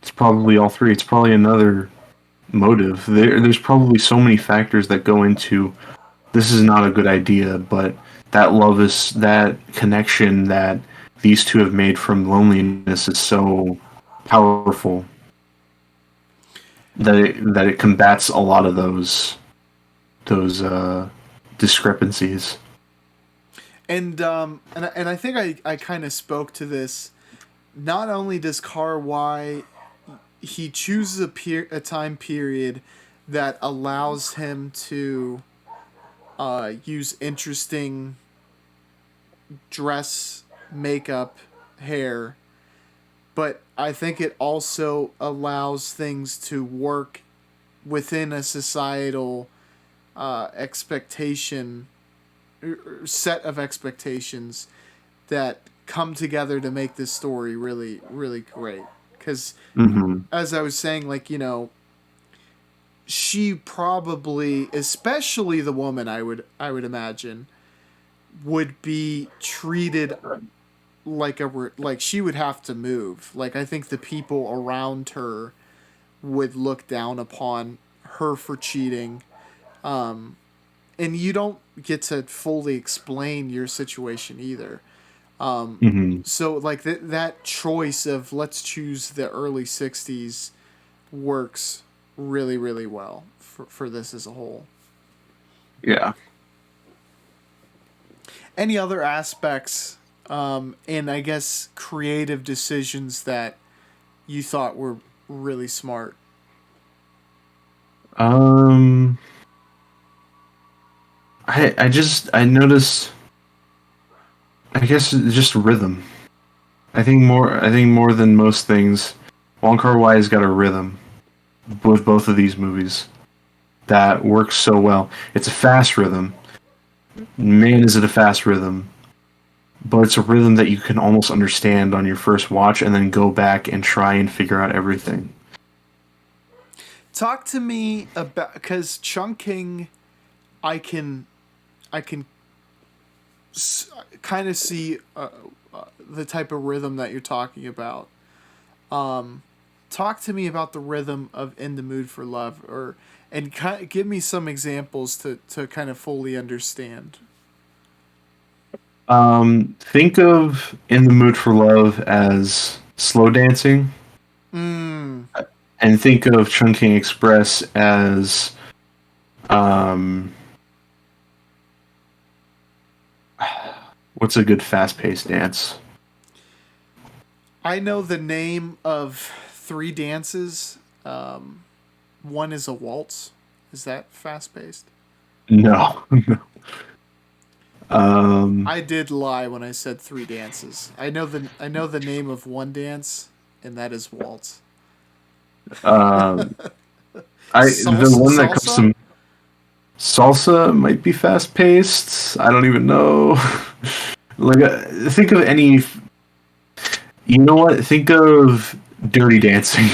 It's probably all three. It's probably another motive. There's probably so many factors that go into this is not a good idea, but that love is that connection that these two have made from loneliness is so powerful that it combats a lot of those discrepancies. And I think I kind of spoke to this. Not only does Kar-wai he chooses a time period that allows him to use interesting dress, makeup, hair, but I think it also allows things to work within a societal expectation set of expectations that come together to make this story really really great. Because Mm-hmm. as I was saying, like, she probably, especially the woman, I would imagine, would be treated like she would have to move. Like, I think the people around her would look down upon her for cheating. And you don't get to fully explain your situation either. Mm-hmm. So like that choice of let's choose the early 60s works really really well for this as a whole. Yeah. Any other aspects, and I guess creative decisions that you thought were really smart? Um, I noticed. I guess just rhythm. I think more than most things, Wong Kar-wai has got a rhythm with both of these movies that works so well. It's a fast rhythm. Man, is it a fast rhythm! But it's a rhythm that you can almost understand on your first watch, and then go back and try and figure out everything. Talk to me about, because Chungking, I can I can kind of see the type of rhythm that you're talking about. Talk to me about the rhythm of "In the Mood for Love," or and give me some examples to kind of fully understand. Think of "In the Mood for Love" as slow dancing, Mm, and think of "Chungking Express" as um, what's a good fast-paced dance? I know the name of three dances. One is a waltz. Is that fast paced? No. um, I did lie when I said three dances. I know the name of one dance, and that is waltz. um, the Salsa, one that comes salsa. to salsa might be fast-paced. I don't even know. Like, think of any. You know what? Think of Dirty Dancing.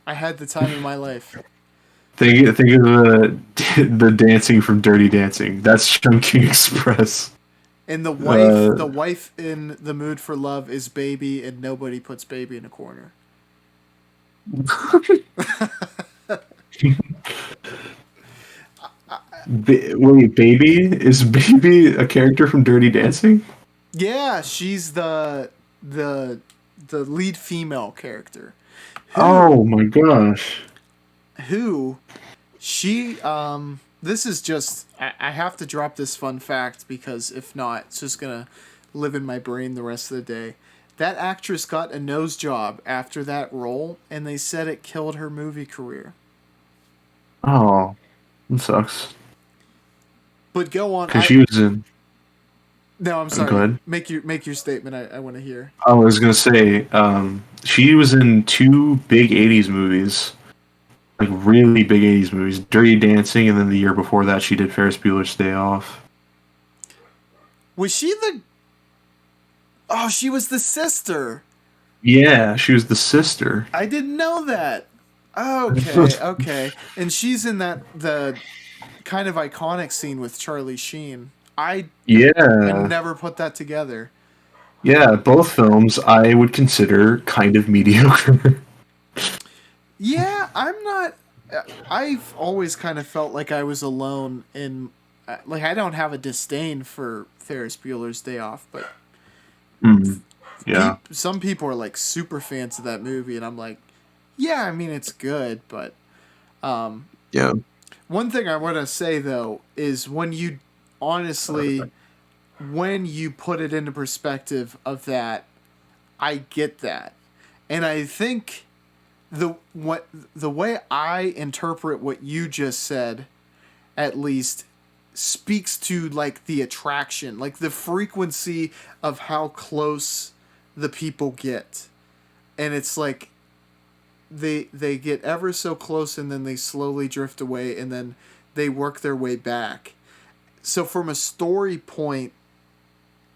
I had the time of my life. Think of the dancing from Dirty Dancing. That's Chunking Express. And the wife, Uh, the wife in the mood for love is baby, and nobody puts baby in a corner. Wait, baby is baby a character from Dirty Dancing? Yeah, she's the the lead female character. Oh Who my gosh. who she this is just I have to drop this fun fact because if not, it's just gonna live in my brain the rest of the day. That actress got a nose job after that role, and they said it killed her movie career. Oh, that sucks. But go on. Because she was in. No, I'm Go sorry. ahead. Make your statement. I want to hear. I was gonna say, she was in two big '80s movies, like really big '80s movies. Dirty Dancing, and then the year before that, she did Ferris Bueller's Day Off. Was she the? Oh, she was the sister. Yeah, she was the sister. I didn't know that. Okay, okay. And she's in the kind of iconic scene with Charlie Sheen. I Yeah, never put that together. yeah. Both films I would consider kind of mediocre. Yeah, I'm not. I've always kind of felt like I was alone in. Like, I don't have a disdain for Ferris Bueller's Day Off, but Mm, yeah. some people are like super fans of that movie, and I'm like, yeah, I mean it's good, but Yeah. one thing I want to say though is honestly, when you put it into perspective of that, I get that, and I think the way I interpret what you just said, at least, speaks to like the attraction, like the frequency of how close the people get, and it's like they get ever so close and then they slowly drift away and then they work their way back. So from a story point,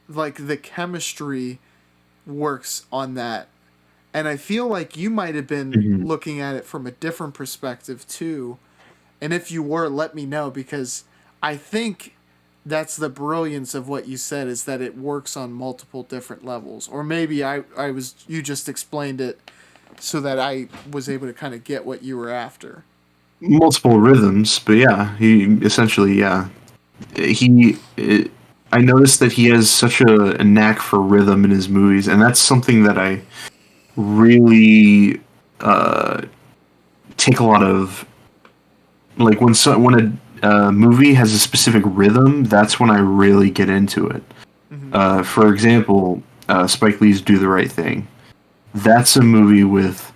like the chemistry works on that. And I feel like you might have been Mhm. looking at it from a different perspective too. And if you were, let me know, because I think that's the brilliance of what you said, is that it works on multiple different levels. Or maybe I was you just explained it so that I was able to kind of get what you were after. Multiple rhythms, but yeah, he essentially, yeah, he. I noticed that he has such a knack for rhythm in his movies, and that's something that I really uh, take a lot of. Like when a movie has a specific rhythm, that's when I really get into it. Mm-hmm. For example, Spike Lee's "Do the Right Thing." That's a movie with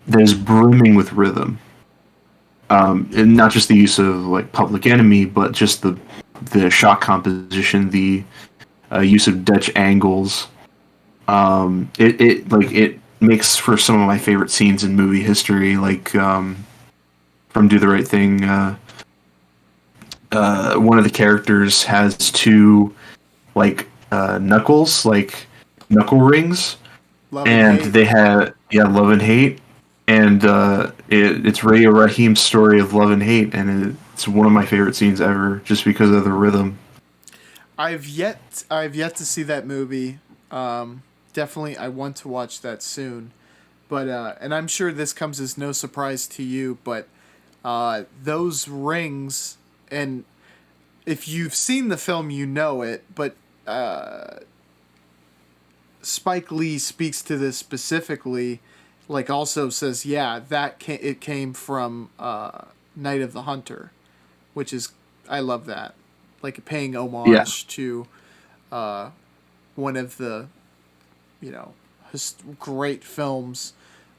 that is brimming with rhythm, and not just the use of like Public Enemy, but just the shot composition, the use of Dutch angles. It makes for some of my favorite scenes in movie history, like from "Do the Right Thing." One of the characters has two knuckles, like knuckle rings, Love and and hate. they had love and hate, and it's Ray Rahim's story of love and hate, and it's one of my favorite scenes ever, just because of the rhythm. I've yet to see that movie. Definitely, I want to watch that soon. But and I'm sure this comes as no surprise to you, but those rings, and if you've seen the film, you know it. But Spike Lee speaks to this specifically, like also says, yeah, it came from Night of the Hunter, which is I love that, like paying Yeah, homage to one of the you know great films,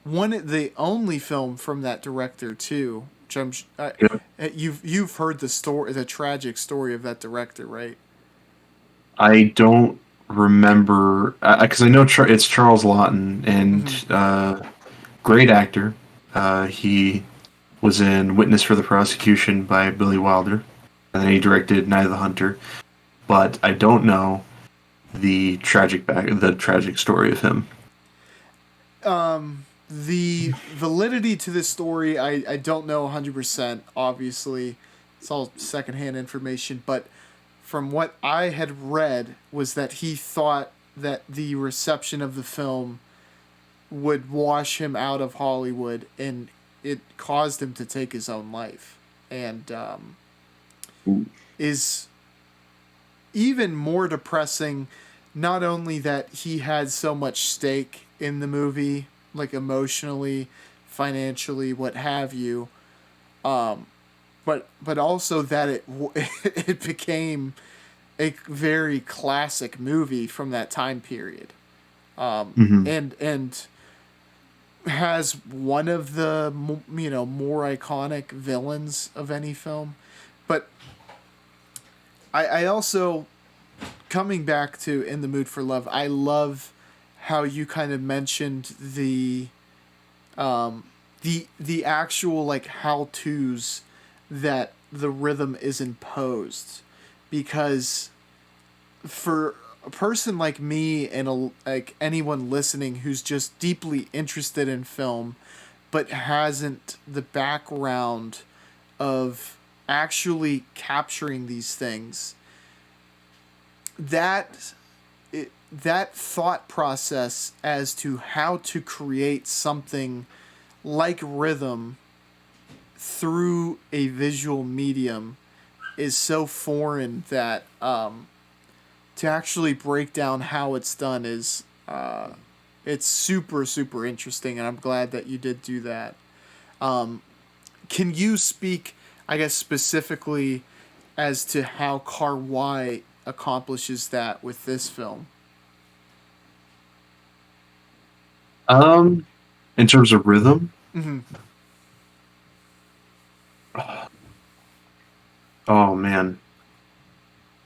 the only film from that director too. Which yeah. you've heard the tragic story of that director, right? I don't remember because I know it's Charles Lawton, and Mm-hmm. great actor. He was in Witness for the Prosecution by Billy Wilder, and then he directed Night of the Hunter. But I don't know the tragic story of him. The validity to this story, I don't know 100%. Obviously, it's all secondhand information, but from what I had read was that he thought that the reception of the film would wash him out of Hollywood, and it caused him to take his own life, and is even more depressing. Not only that he had so much stake in the movie, like emotionally, financially, what have you, but also that it became a very classic movie from that time period, Hmm. and has one of the more iconic villains of any film. But I also, coming back to In the Mood for Love, I love how you kind of mentioned the actual like how tos that the rhythm is imposed, because for a person like me and like anyone listening who's just deeply interested in film but hasn't the background of actually capturing these things, that that thought process as to how to create something like rhythm through a visual medium is so foreign that to actually break down how it's done is it's super super interesting, and I'm glad that you did do that. Can you speak, I guess, specifically as to how Kar-wai accomplishes that with this film? Um, in terms of rhythm, Mm-hmm. oh man,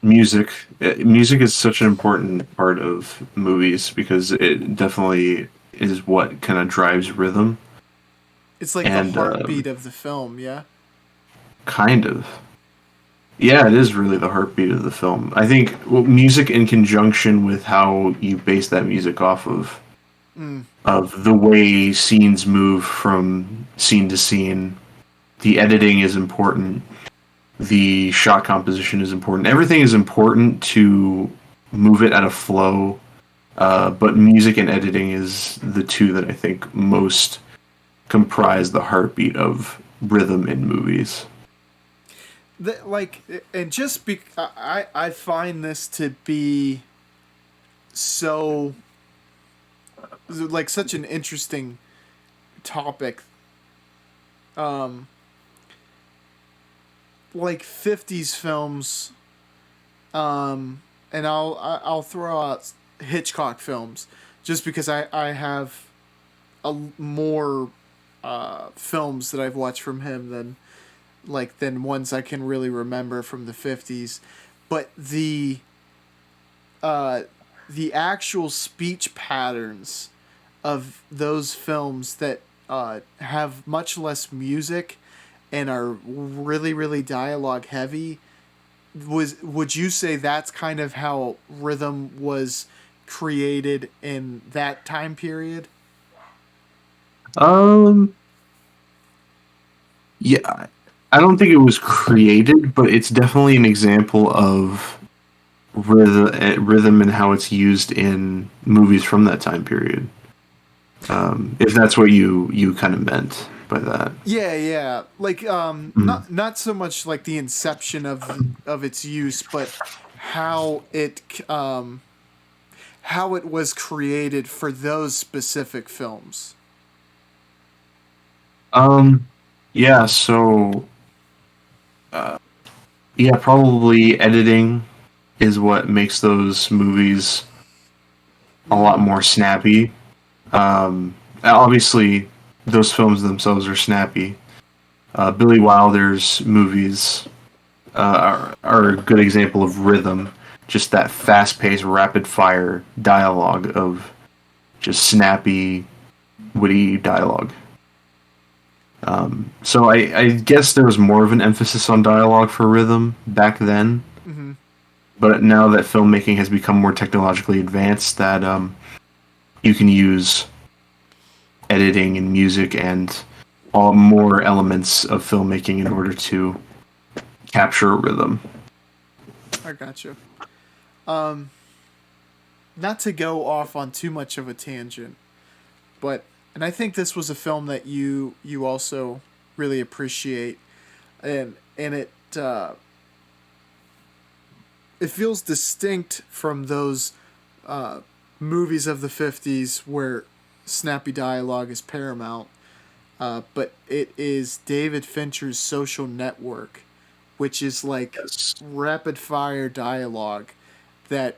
music. Music is such an important part of movies because it definitely is what kind of drives rhythm. It's like the and heartbeat of the film, yeah? kind of. Yeah, it is really the heartbeat of the film. I think music in conjunction with how you base that music off Mm. of the way scenes move from scene to scene. The editing is important. The shot composition is important. Everything is important to move it at a flow. But music and editing is the two that I think most comprise the heartbeat of rhythm in movies. Like, and just I find this to be so, like, such an interesting topic. Um, like 50s films, and I'll throw out Hitchcock films just because I have more films that I've watched from him than ones I can really remember from the 50s. But uh, the actual speech patterns of those films that have much less music and are really really dialogue heavy, would you say that's kind of how rhythm was created in that time period? Um, yeah, I don't think it was created, but it's definitely an example of rhythm and how it's used in movies from that time period. If that's what you kind of meant by that. Yeah, yeah. Like Mhm. not so much like the inception of its use, but how it how it was created for those specific films. Um, yeah, so yeah, probably editing is what makes those movies a lot Mm. more snappy. Obviously, those films themselves are snappy. Billy Wilder's movies are a good example of rhythm, just that fast-paced, rapid-fire dialogue of just snappy, witty dialogue. So I guess there was more of an emphasis on dialogue for rhythm back then, Mm-hmm. but now that filmmaking has become more technologically advanced, that you can use editing and music and all more elements of filmmaking in order to capture a rhythm. I gotcha. Um, Not to go off on too much of a tangent, but and I think this was a film that you also really appreciate, and it feels distinct from those uh, movies of the 50s where snappy dialogue is paramount. But it is David Fincher's Social Network, which is like Yes. rapid fire dialogue that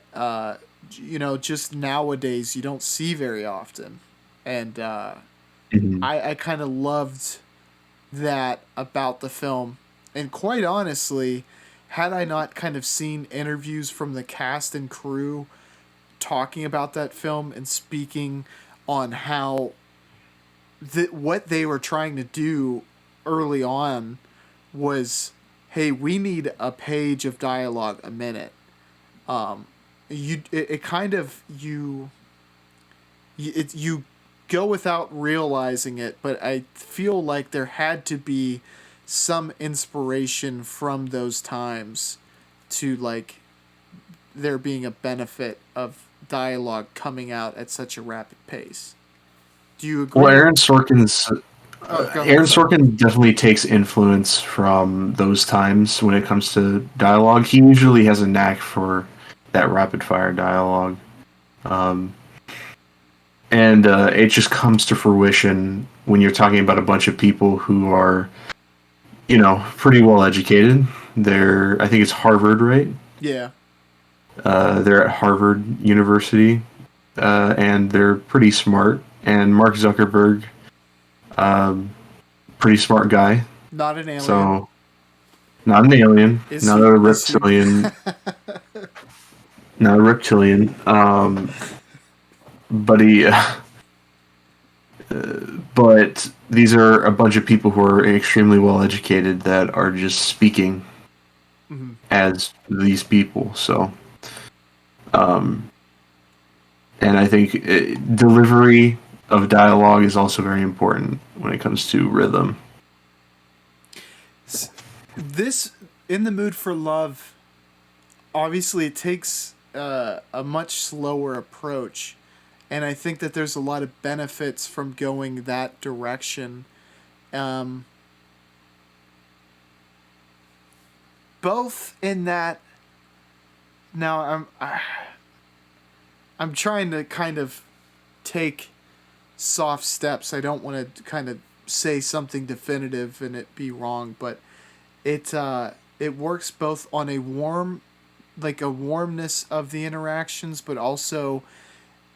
just nowadays you don't see very often, and Mhm. I kind of loved that about the film. And quite honestly, had I not kind of seen interviews from the cast and crew talking about that film and speaking on how what they were trying to do early on was, hey, we need a page of dialogue a minute. It kind of you go without realizing it, but I feel like there had to be some inspiration from those times to like there being a benefit of dialogue coming out at such a rapid pace. Do you Well, agree? Oh, go ahead. Aaron Sorry. Sorkin definitely takes influence from those times when it comes to dialogue. He usually has a knack for that rapid fire dialogue, um, and it just comes to fruition when you're talking about a bunch of people who are, pretty well educated. I think it's Harvard, right? Yeah. They're at Harvard University, and they're pretty smart. And Mark Zuckerberg, um, pretty smart guy. Not an alien. So not an alien, Is not he? a Is he? reptilian, not a reptilian. But he, but these are a bunch of people who are extremely well educated that are just speaking Mm-hmm. as these people. So, um, and I think delivery of dialogue is also very important when it comes to rhythm. This In the Mood for Love, obviously it takes a much slower approach, and I think that there's a lot of benefits from going that direction. Um, Both in that now I'm trying to kind of take soft steps. I don't want to kind of say something definitive and it be wrong, but it works both on a warmness of the interactions, but also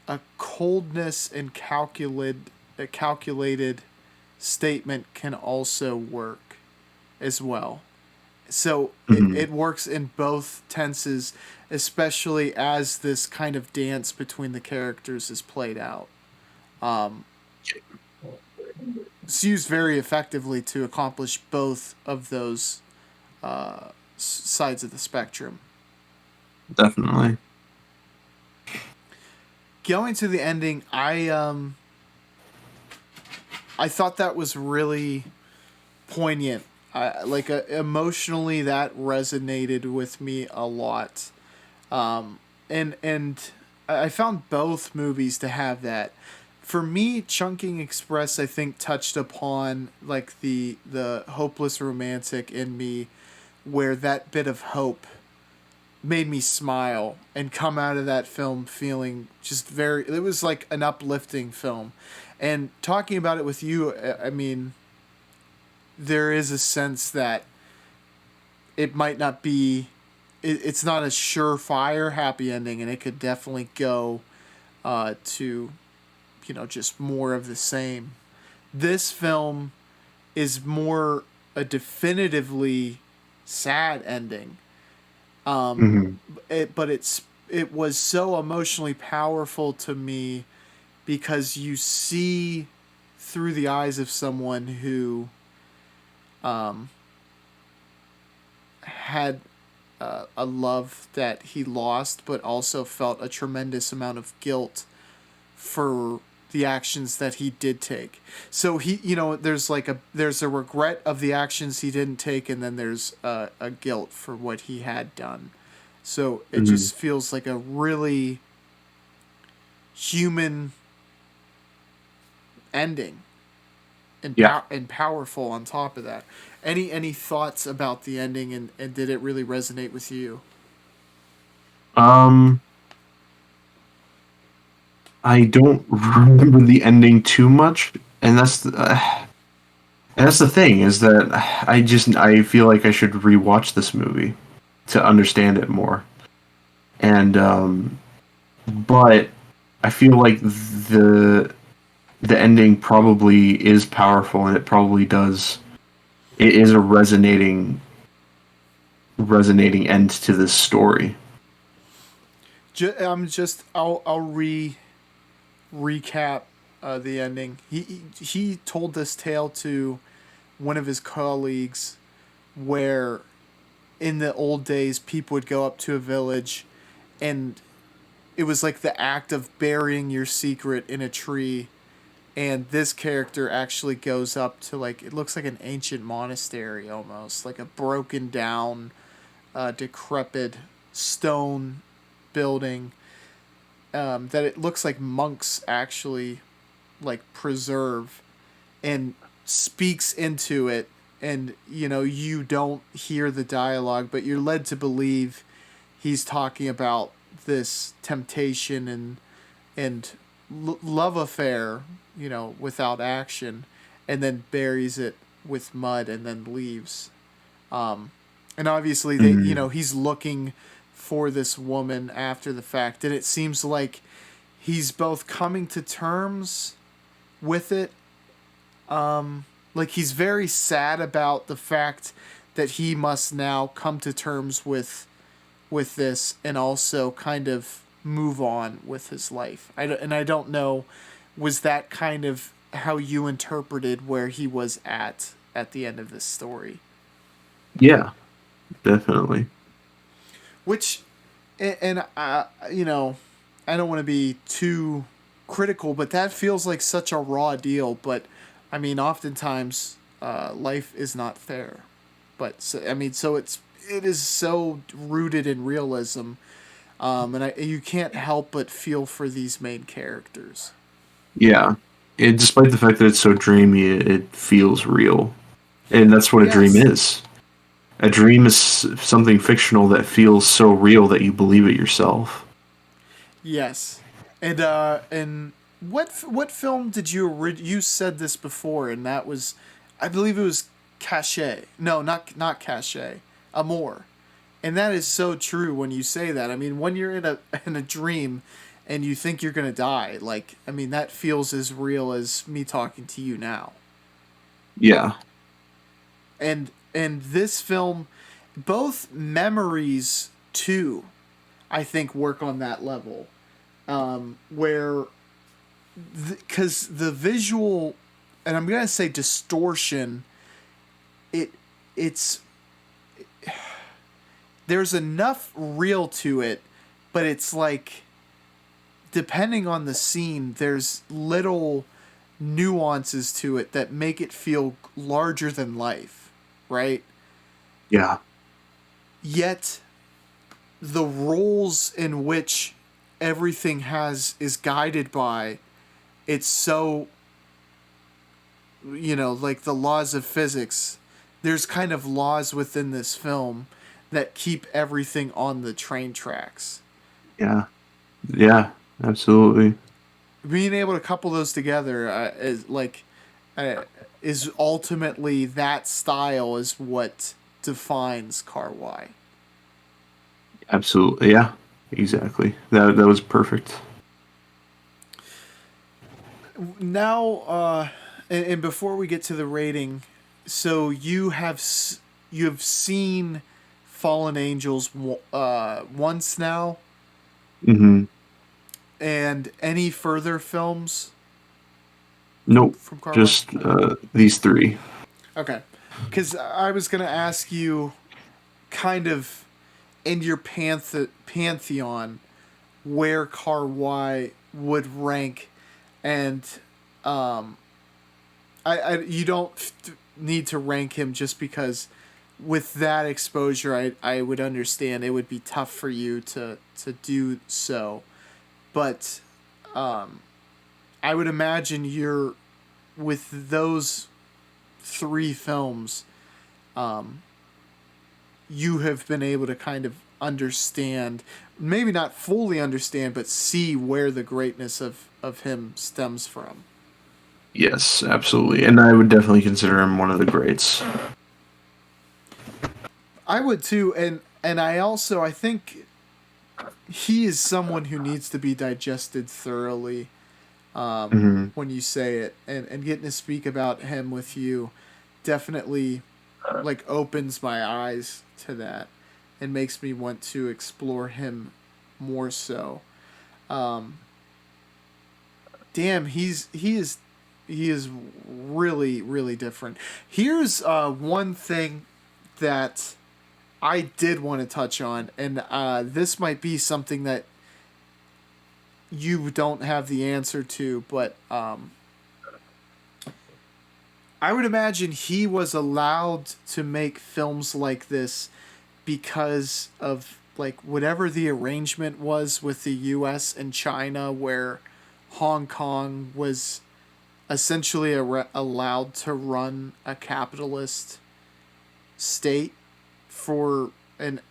a coldness and a calculated statement can also work as well. So Mm-hmm. it works in both tenses, especially as this kind of dance between the characters is played out. Um, it's used very effectively to accomplish both of those sides of the spectrum. Definitely. Going to the ending, I thought that was really poignant. Emotionally, that resonated with me a lot. And I found both movies to have that. For me, Chunking Express, I think, touched upon like the hopeless romantic in me, where that bit of hope made me smile and come out of that film feeling just very. It was like an uplifting film, and talking about it with you, I mean, there is a sense that it might not be. It's not a surefire happy ending, and it could definitely go to just more of the same. This film is more a definitively sad ending. Um, Mm-hmm. but it was so emotionally powerful to me because you see through the eyes of someone who um, had a love that he lost, but also felt a tremendous amount of guilt for the actions that he did take. So there's a regret of the actions he didn't take, and then there's a guilt for what he had done. So it Mm-hmm. just feels like a really human ending and Yeah. and powerful on top of that. Any thoughts about the ending, and did it really resonate with you? Um, I don't remember the ending too much, and that's the thing is that I feel like I should rewatch this movie to understand it more. And but I feel like the ending probably is powerful, and it probably does. It is a resonating end to this story. I'll recap the ending. He told this tale to one of his colleagues, where in the old days people would go up to a village, and it was like the act of burying your secret in a tree. And this character actually goes up to, like, it looks like an ancient monastery, almost like a broken down, decrepit stone building, that it looks like monks actually like preserve, and speaks into it. And you don't hear the dialogue, but you're led to believe he's talking about this temptation and love affair, without action, and then buries it with mud and then leaves. And obviously, Mm. he's looking for this woman after the fact, and it seems like he's both coming to terms with it. Like, he's very sad about the fact that he must now come to terms with this, and also kind of move on with his life. And I don't know, was that kind of how you interpreted where he was at the end of this story. Yeah, definitely. Which, and you know, I don't want to be too critical, but that feels like such a raw deal. But I mean, oftentimes life is not fair. But so, I mean, so it is so rooted in realism, you can't help but feel for these main characters. Yeah. Despite the fact that it's so dreamy, it feels real. And that's what a dream Yes, is. A dream is something fictional that feels so real that you believe it yourself. yes, and what film did you said this before, and that was, I believe it was Cachet. No, not Cachet. Amour. And that is so true when you say that. I mean, when you're in a dream and you think you're going to die, like, I mean, that feels as real as me talking to you now. Yeah, And this film, both memories too, I think work on that level, where because the visual, and I'm gonna say distortion, it it's there's enough real to it, but it's like depending on the scene, there's little nuances to it that make it feel larger than life, right? yeah, Yet the rules in which everything has is guided by, it's so, like the laws of physics, there's kind of laws within this film that keep everything on the train tracks. yeah, yeah, absolutely. Being able to couple those together uh, is ultimately that style is what defines Kar-wai. Absolutely, yeah, exactly. That was perfect. Now, and before we get to the rating, so you have seen Fallen Angels once now, Hmm. and any further films Nope, from Kar-wai? just these three. Okay, because I was gonna ask you, kind of in your pantheon, where Kar-wai would rank, and um, you don't need to rank him just because with that exposure, I would understand it would be tough for you to do so, but um, I would imagine you're with those three films, um, you have been able to kind of understand, maybe not fully understand, but see where the greatness of him stems from. Yes, absolutely, and I would definitely consider him one of the greats. I would too, and I think he is someone who needs to be digested thoroughly, Hmm. when you say it, and getting to speak about him with you definitely like opens my eyes to that and makes me want to explore him more so. Um, damn, he is really really different. Here's one thing that I did want to touch on, and this might be something that you don't have the answer to, but I would imagine he was allowed to make films like this because of like whatever the arrangement was with the US and China, where Hong Kong was essentially allowed to run a capitalist state for an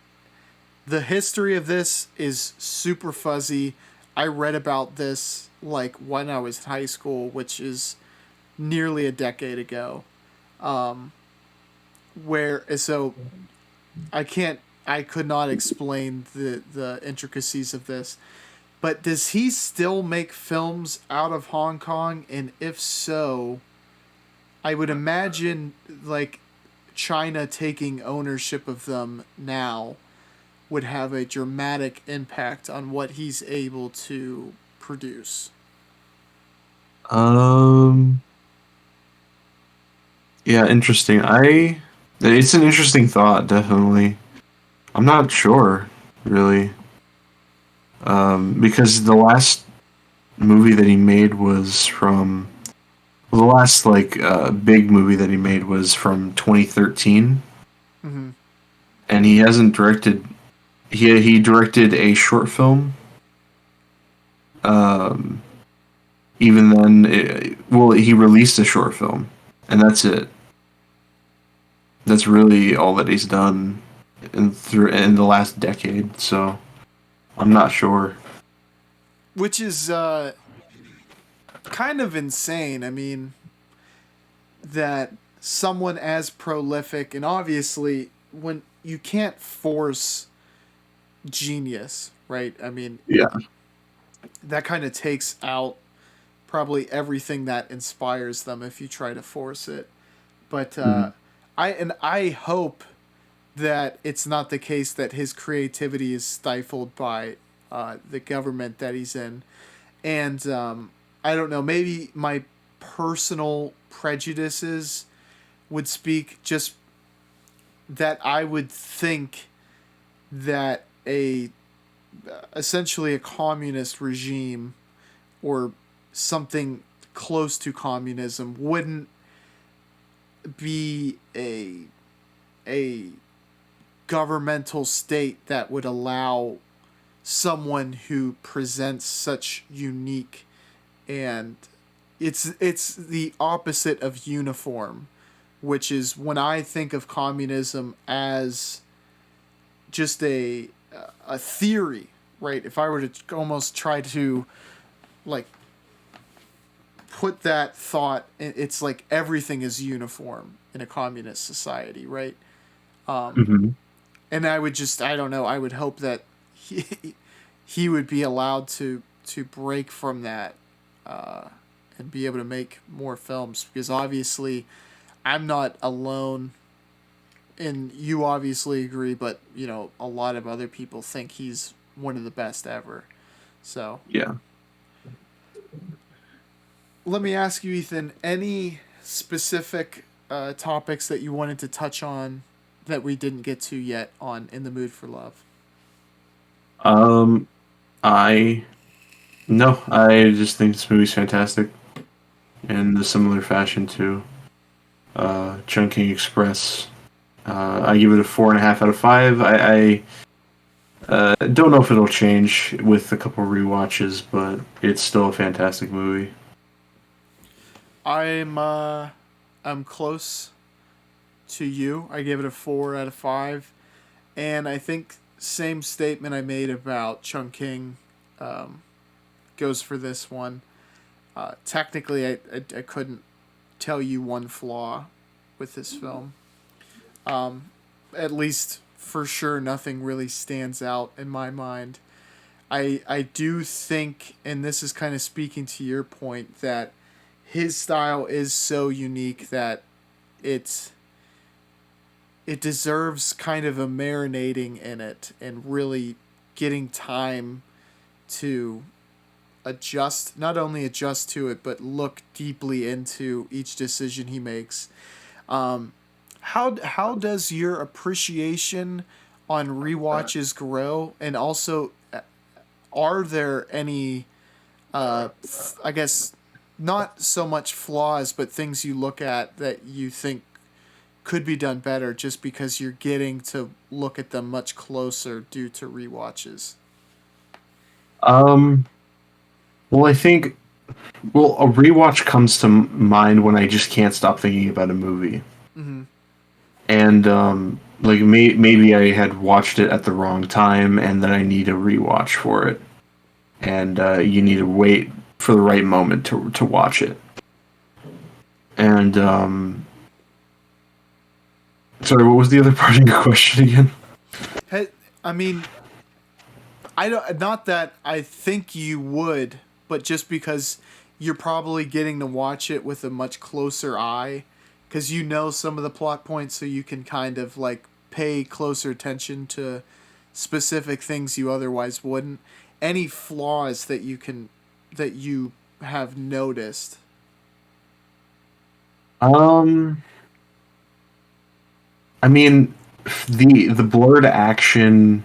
the history of this is super fuzzy. I read about this like when I was in high school, which is nearly a decade ago. Um, where so I could not explain the intricacies of this. But does he still make films out of Hong Kong? And if so, I would imagine like China taking ownership of them now would have a dramatic impact on what he's able to produce. Yeah, interesting. It's an interesting thought, definitely. I'm not sure, really, because the last movie that he made was from well, the last big movie that he made was from 2013, Mm-hmm. and he hasn't directed. He directed a short film. Um, Even then, well, he released a short film, and that's it. That's really all that he's done in the last decade. So I'm not sure. Which is kind of insane. I mean, that someone as prolific, and obviously, when you can't force genius, right? I mean, Yeah. that kind of takes out probably everything that inspires them if you try to force it. But Mm-hmm. I hope that it's not the case that his creativity is stifled by the government that he's in. And I don't know, maybe my personal prejudices would speak just that I would think that a essentially a communist regime or something close to communism wouldn't be a governmental state that would allow someone who presents such unique and it's the opposite of uniform, which is when I think of communism as just a theory, right? If I were to almost try to like put that thought, it's like everything is uniform in a communist society, right? Mm-hmm. And I would just, I don't know, I would hope that he he would be allowed to break from that uh, and be able to make more films because obviously I'm not alone and you obviously agree, but you know a lot of other people think he's one of the best ever. So Yeah. let me ask you, Ethan, any specific topics that you wanted to touch on that we didn't get to yet on In the Mood for Love? Um. I No. I just think this movie's fantastic in a similar fashion to Chungking Express. I give it a 4.5 out of 5. I don't know if it'll change with a couple rewatches, but it's still a fantastic movie. I'm I'm close to you. I gave it a 4 out of 5, and I think same statement I made about Chungking um, goes for this one. Technically, I couldn't tell you one flaw with this film. At least for sure, nothing really stands out in my mind. I do think, and this is kind of speaking to your point, that his style is so unique that it's it deserves kind of a marinating in it and really getting time to adjust, not only adjust to it, but look deeply into each decision he makes. Um, how does your appreciation on rewatches grow? And also, are there any, I guess, not so much flaws, but things you look at that you think could be done better just because you're getting to look at them much closer due to rewatches? Um, well, I think a rewatch comes to mind when I just can't stop thinking about a movie, Mm-hmm. and maybe I had watched it at the wrong time, and then I need a rewatch for it, and you need to wait for the right moment to watch it. And sorry, what was the other part of your question again? Hey, I mean, I don't. Not that I think you would, but just because you're probably getting to watch it with a much closer eye, because you know some of the plot points, so you can kind of like pay closer attention to specific things you otherwise wouldn't. Any flaws that you have noticed? Um, I mean, the blurred action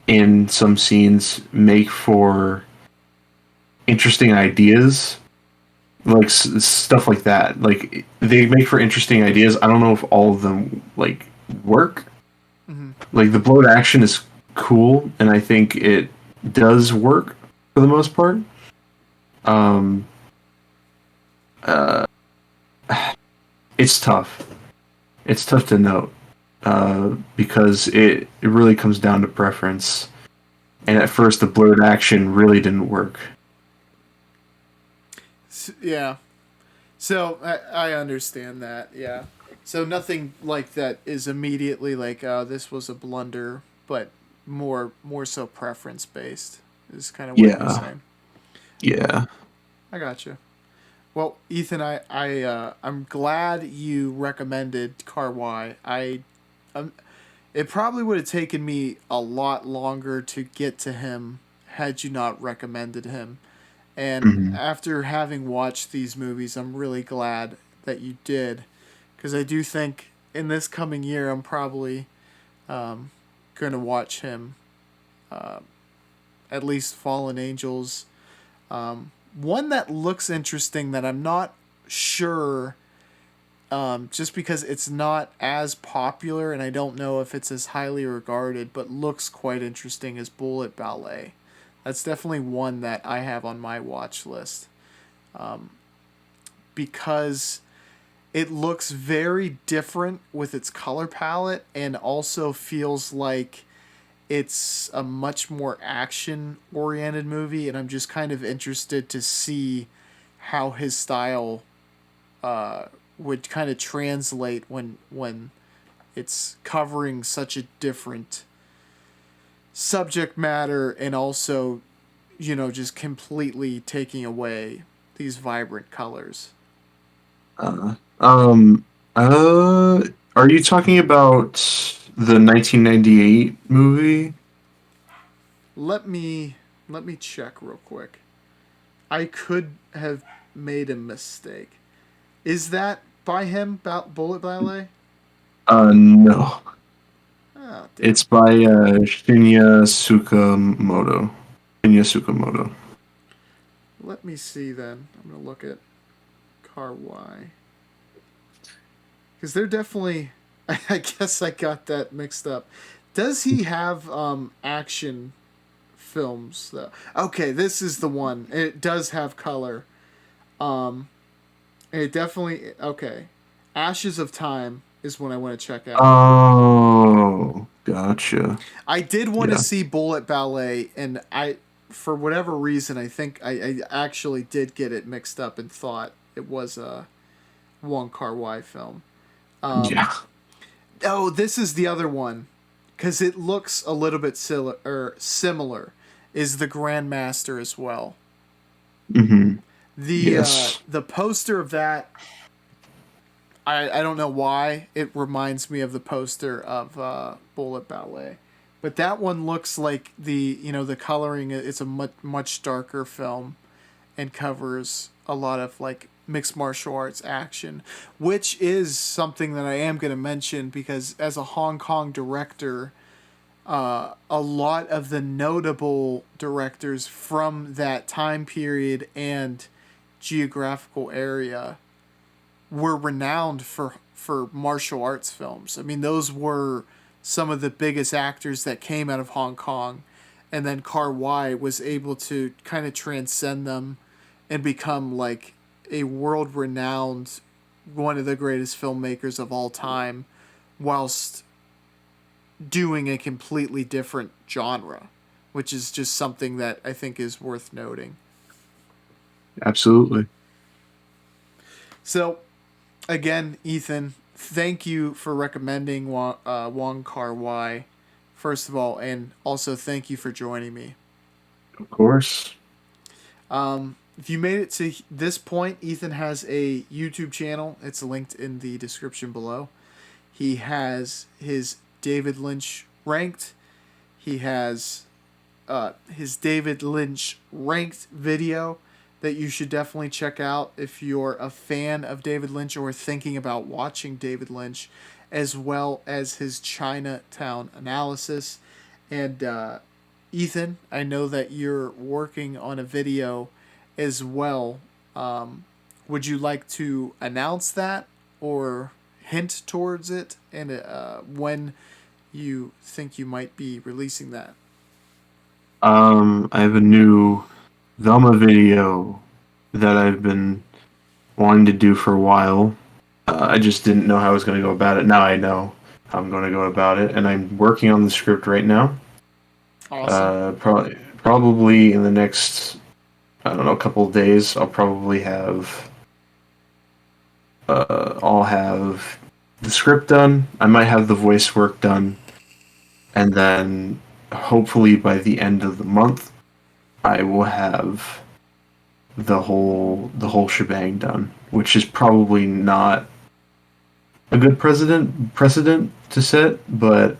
in some scenes make for interesting ideas, like stuff like that. Like they make for interesting ideas. I don't know if all of them like work. Mm-hmm. Like the blurred action is cool, and I think it does work for the most part. Um, uh, it's tough. It's tough to note because it really comes down to preference. And at first, the blurred action really didn't work. Yeah. So I understand that. Yeah. So nothing like that is immediately like, oh, this was a blunder, but more so preference based is kind of what you're Yeah, saying. yeah. I got you. Well, Ethan, I'm glad you recommended Kar-wai. Um, it probably would have taken me a lot longer to get to him had you not recommended him. And Hmm. after having watched these movies, I'm really glad that you did, because I do think in this coming year I'm probably going to watch him. Uh, at least Fallen Angels. One that looks interesting that I'm not sure, just because it's not as popular and I don't know if it's as highly regarded, but looks quite interesting, is Bullet Ballet. That's definitely one that I have on my watch list, because it looks very different with its color palette and also feels like it's a much more action oriented movie, and I'm just kind of interested to see how his style would kind of translate when it's covering such a different subject matter and also, just completely taking away these vibrant colors. Uh, um. Uh. Are you talking about the 1998 movie? Let me let me check real quick. I could have made a mistake. Is that by him, Bullet Ballet? No. Oh, It's damn. by Shinya Tsukamoto. Shinya Tsukamoto. Let me see then. I'm going to look at Kar-wai. Because they're definitely. I guess I got that mixed up. Does he have action films, though? Okay, this is the one. It does have color. Um, it definitely. Okay. Ashes of Time is one I want to check out. Oh, gotcha. I did want to Yeah. see Bullet Ballet, and for whatever reason, I think I actually did get it mixed up and thought it was a Wong Kar-wai film. Um, Yeah. oh, this is the other one, because it looks a little bit similar. Is the Grandmaster as well? Hmm. The Yes. the poster of that, I don't know why it reminds me of the poster of Bullet Ballet, but that one looks like the coloring. It's a much darker film and covers a lot of like mixed martial arts action, which is something that I am going to mention because as a Hong Kong director, a lot of the notable directors from that time period and geographical area were renowned for martial arts films. I mean, those were some of the biggest actors that came out of Hong Kong, and then Kar-wai was able to kind of transcend them and become like a world renowned one of the greatest filmmakers of all time, whilst doing a completely different genre, which is just something that I think is worth noting. Absolutely. So again, Ethan, thank you for recommending Wong Kar-wai, first of all, and also thank you for joining me. Of course. If you made it to this point, Ethan has a YouTube channel. It's linked in the description below. He has his David Lynch ranked. He has his David Lynch ranked video that you should definitely check out if you're a fan of David Lynch or thinking about watching David Lynch. as well as his Chinatown analysis. And Ethan, I know that you're working on a video as well. Would you like to announce that or hint towards it, and when you think you might be releasing that? I have a new Velma video that I've been wanting to do for a while. I just didn't know how I was going to go about it. Now I know how I'm going to go about it, and I'm working on the script right now. Awesome. Probably in the next, I don't know, couple of days, I'll have the script done. I might have the voice work done, and then hopefully by the end of the month, I will have the whole shebang done, which is probably not a good precedent to set, but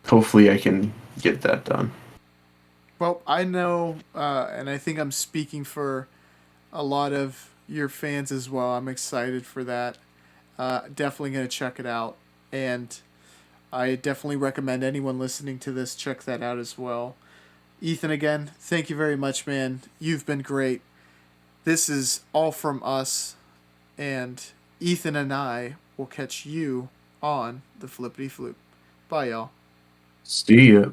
hopefully I can get that done. Well, I know, and I think I'm speaking for a lot of your fans as well. I'm excited for that. Definitely going to check it out. And I definitely recommend anyone listening to this check that out as well. Ethan, again, thank you very much, man. You've been great. This is all from us, and Ethan and I will catch you on the Flippity Floop. Bye, y'all. See ya.